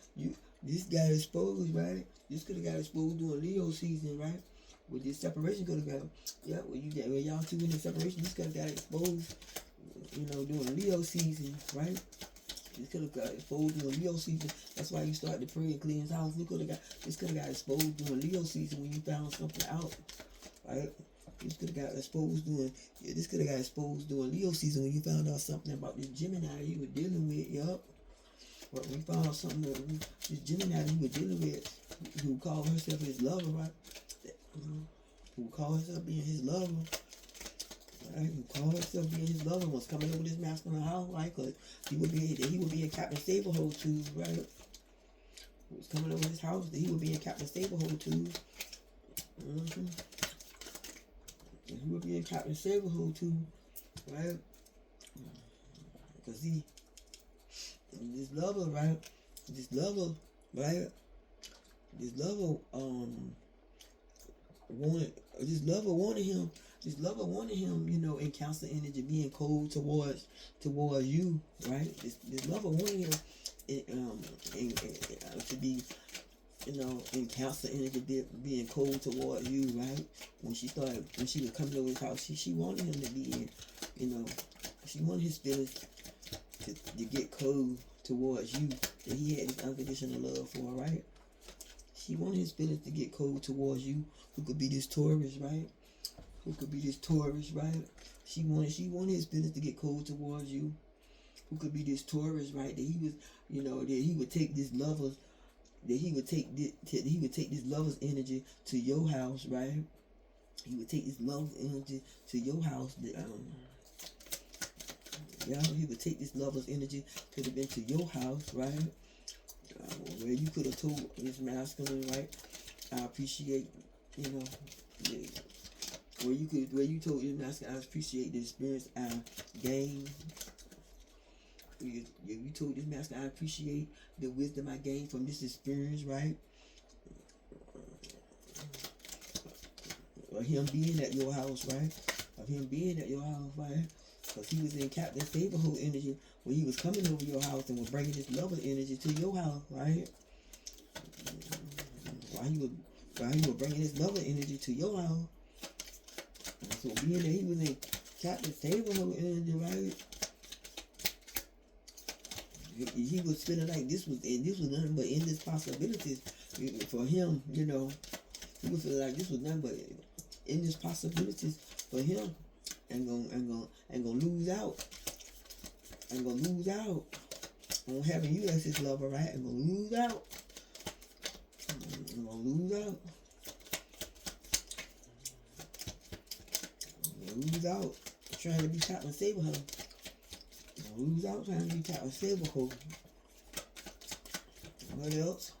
This guy exposed, right? This could have got exposed during Leo season, right? With this separation could have got, yeah. When y'all two in the separation, this could have got exposed, during Leo season, right? This could have got exposed during Leo season. That's why you start to pray and cleanse house. This could have got exposed during Leo season when you found something out, right? This could have got exposed during Leo season when you found out something about this Gemini you were dealing with, yup. But we found out something that this Gemini you were dealing with, who called herself his lover, right? Who called herself being his lover, right? Who called herself being his lover was coming over this masculine house, right? Because he would be in Captain Stablehold too, right? He was coming over his house that he would be in Captain Stablehold too. He would be in Captain Stablehold too, right? Because this lover, right? This lover wanted him, in Cancer energy, being cold towards you, right? This lover wanted him to be, in Cancer energy, being cold towards you, right? When she was coming over his house, she wanted him to be in, she wanted his feelings to get cold towards you, that he had this unconditional love for, right? She wanted his feelings to get cold towards you, who could be this Taurus, right? She wanted his feelings to get cold towards you, who could be this Taurus, right? That he was, that he would take this lover's, energy to your house, right? He would take this lover's energy to your house. He would take this lover's energy, could have been to your house, right? Where you could have told this masculine, right? I appreciate, where you told this masculine, I appreciate the experience I gained. You told this masculine, I appreciate the wisdom I gained from this experience, right? Or him being at your house, right? Because he was in Captain Stablehold energy when he was coming over your house and was bringing this lover energy to your house, right? While he was bringing this lover energy to your house. And so being that he was in Captain Stablehold energy, right? He was feeling like this was nothing but endless possibilities for him, He was feeling like this was nothing but endless possibilities for him. And gonna lose out. on having you as his lover, right? And gonna lose out. I'm gonna lose out. Lose out trying to be Captain Saberho. Lose out trying to be Captain Saberho. What else?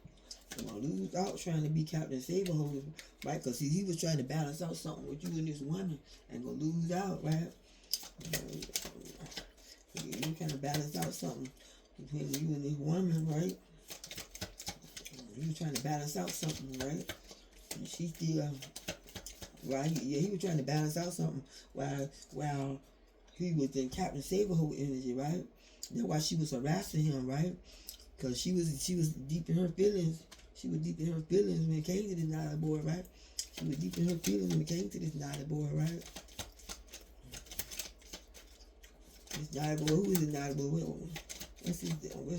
I'm gonna lose out trying to be Captain Saberho, right? Because he was trying to balance out something with you and this woman, and gonna lose out, right? You trying to balance out something between you and this woman, right? You trying to balance out something, right? And she still, right? Yeah, he was trying to balance out something while he was in Captain Saberho energy, right? That's why she was harassing him, right? Because she was deep in her feelings. She was deep in her feelings when it came to this naughty boy, right? She was deep in her feelings when it came to this naughty boy, right? This naughty boy, who is this naughty boy? What's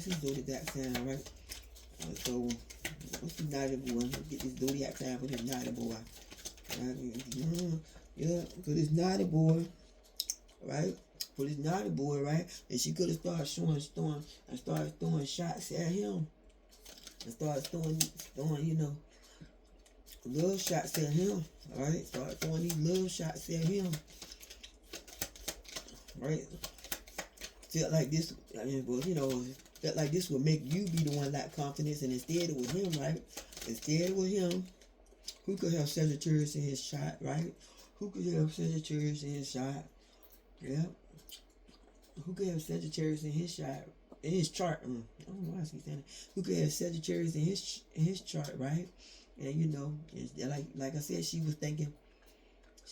his Zodiac sign, right? So, what's the naughty boy? Let's get this Zodiac sign for this naughty boy. Right? Yeah, because this naughty boy, right? For this naughty boy, right? And she could have started throwing shots at him. And started throwing, you know, love shots at him. Alright? Started throwing these love shots at him. Right? Felt like this, I mean, well, you know, felt like this would make you be the one lack confidence, and instead it was him, right? Instead it was him. Who could have Sagittarius in his chart, right? Who could have Sagittarius in his chart? Yeah. Who could have Sagittarius in his chart? In his chart, I don't know why I keep saying it. Who could have Sagittarius in his chart, right? And you know, like I said, she was thinking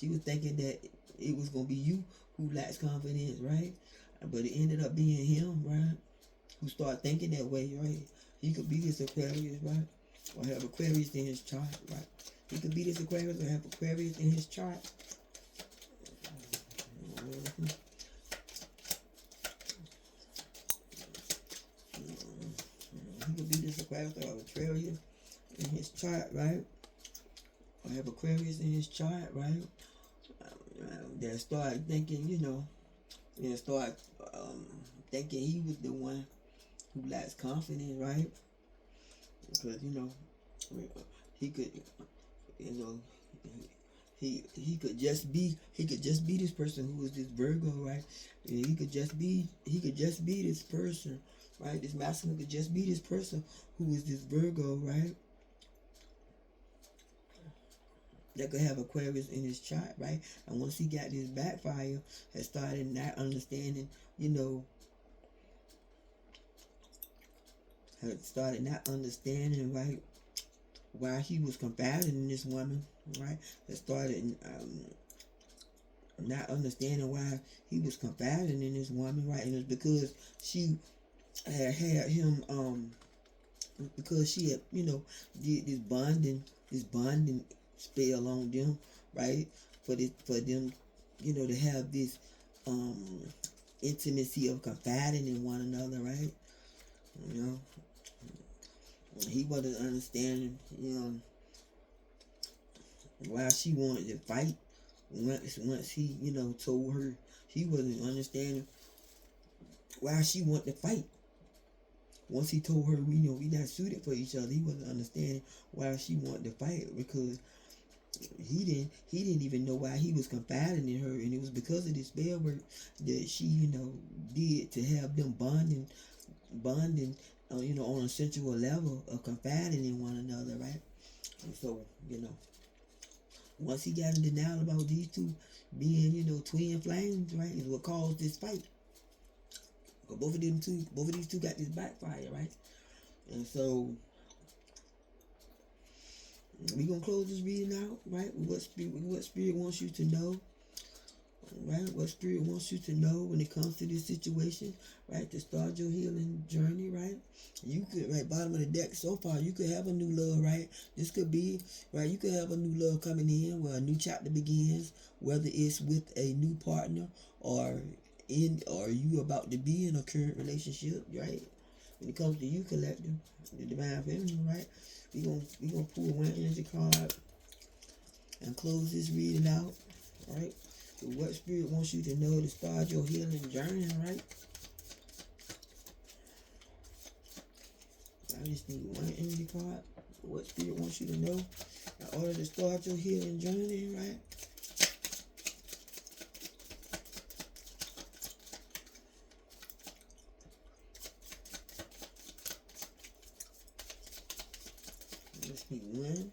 that it was gonna be you who lacks confidence, right? But it ended up being him, right? Who started thinking that way, right? He could be this Aquarius, right? Or have Aquarius in his chart, right? He could be this Aquarius or have Aquarius in his chart. He could be this Aquarius or have Aquarius in his chart, right? Or have Aquarius in his chart, right? That started thinking, you know, and start thinking he was the one who lacks confidence, right? Because, you know, he could, you know, he could just be this person who was this Virgo, right? And he could just be this person, right? This masculine could just be this person who was this Virgo, right? That could have Aquarius in his chart, right? And once he got this backfire, had started not understanding, you know, had started not understanding, right, why he was confiding in this woman, right? Had started not understanding why he was confiding in this woman, right? And it's because she had him, because she had, you know, did this bonding spell on them, right? For them, you know, to have this intimacy of confiding in one another, right? You know, he wasn't understanding, you know, why she wanted to fight. Once he, you know, told her, he wasn't understanding why she wanted to fight. Once he told her, you know, we not suited for each other, he wasn't understanding why she wanted to fight, because he didn't even know why he was confiding in her, and it was because of this spell work that she, you know, did to have them bonding, you know, on a sensual level of confiding in one another, right? And so, you know, once he got in denial about these two being, you know, twin flames, right, is what caused this fight. But both of these two got this backfire, right? And so we gonna close this reading out, right? What spirit wants you to know, right? What spirit wants you to know when it comes to this situation, right? To start your healing journey, right? You could, right, bottom of the deck so far, you could have a new love, right? This could be, right, you could have a new love coming in where a new chapter begins, whether it's with a new partner or you about to be in a current relationship, right? When it comes to you, collective, the divine feminine, right? We gonna pull one energy card and close this reading out, right? So what spirit wants you to know to start your healing journey, right? I just need one energy card. What spirit wants you to know in order to start your healing journey, right? Just need one.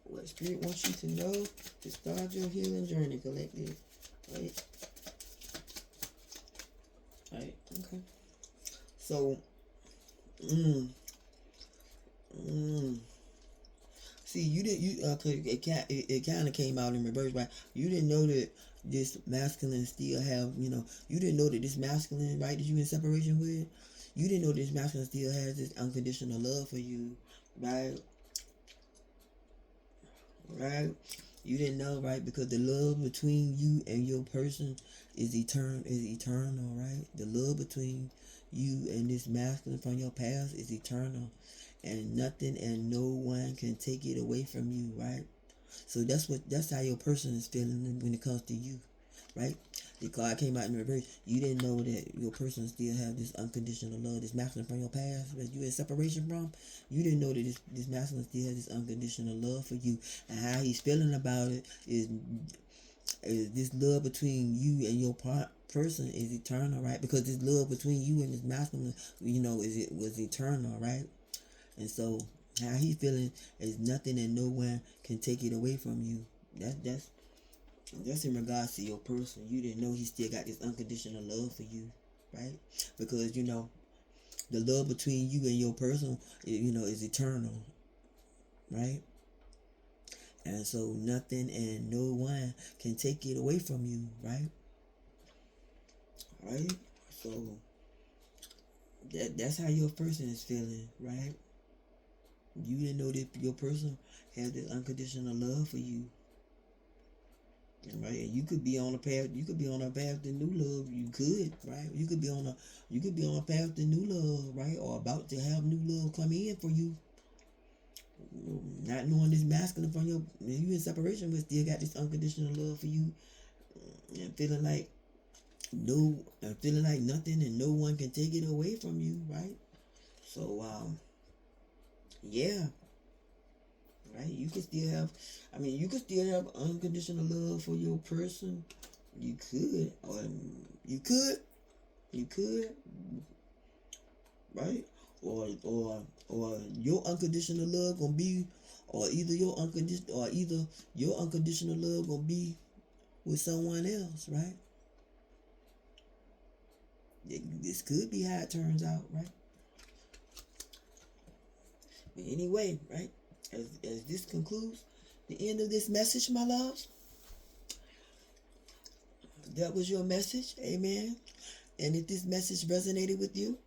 What spirit wants you to know to start your healing journey, collective, right? Right, okay. So, see, it kind of came out in reverse, right? You didn't know that this masculine still have, you didn't know that this masculine, right, that you in separation with, you didn't know this masculine still has this unconditional love for you, right? Right? You didn't know, right? Because the love between you and your person is eternal, right? The love between you and this masculine from your past is eternal. And nothing and no one can take it away from you, right? So that's how your person is feeling when it comes to you, right? The card came out in reverse. You didn't know that your person still have this unconditional love, this masculine from your past that you in separation from. You didn't know that this masculine still has this unconditional love for you, and how he's feeling about it is this love between you and your person is eternal, right? Because this love between you and this masculine, was eternal, right? And so how he feeling is nothing and no one can take it away from you. That's in regards to your person. You didn't know he still got this unconditional love for you, right? Because the love between you and your person, is eternal, right? And so nothing and no one can take it away from you, right? Right? So that's how your person is feeling, right? You didn't know that your person had this unconditional love for you. Right, and you could be on a path. You could be on a path to new love. You could, right? You could be on a path to new love, right? Or about to have new love come in for you. Not knowing this masculine from you in separation, but still got this unconditional love for you, and feeling like nothing and no one can take it away from you, right? So, yeah. Right, you could still have unconditional love for your person. You could, right? Or your unconditional love gonna be, or either your unconditional love gonna be with someone else, right? This could be how it turns out, right? But anyway, right? As this concludes the end of this message, my loves, that was your message, amen. And if this message resonated with you,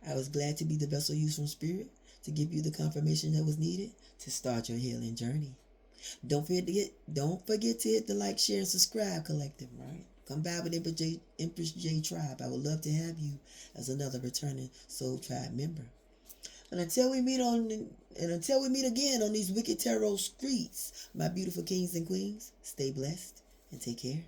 I was glad to be the vessel used from Spirit to give you the confirmation that was needed to start your healing journey. Don't forget to hit the like, share, and subscribe, collective, right? Come by with Empress J Tribe. I would love to have you as another returning Soul Tribe member. And until we meet again on these wicked tarot streets, my beautiful kings and queens, stay blessed and take care.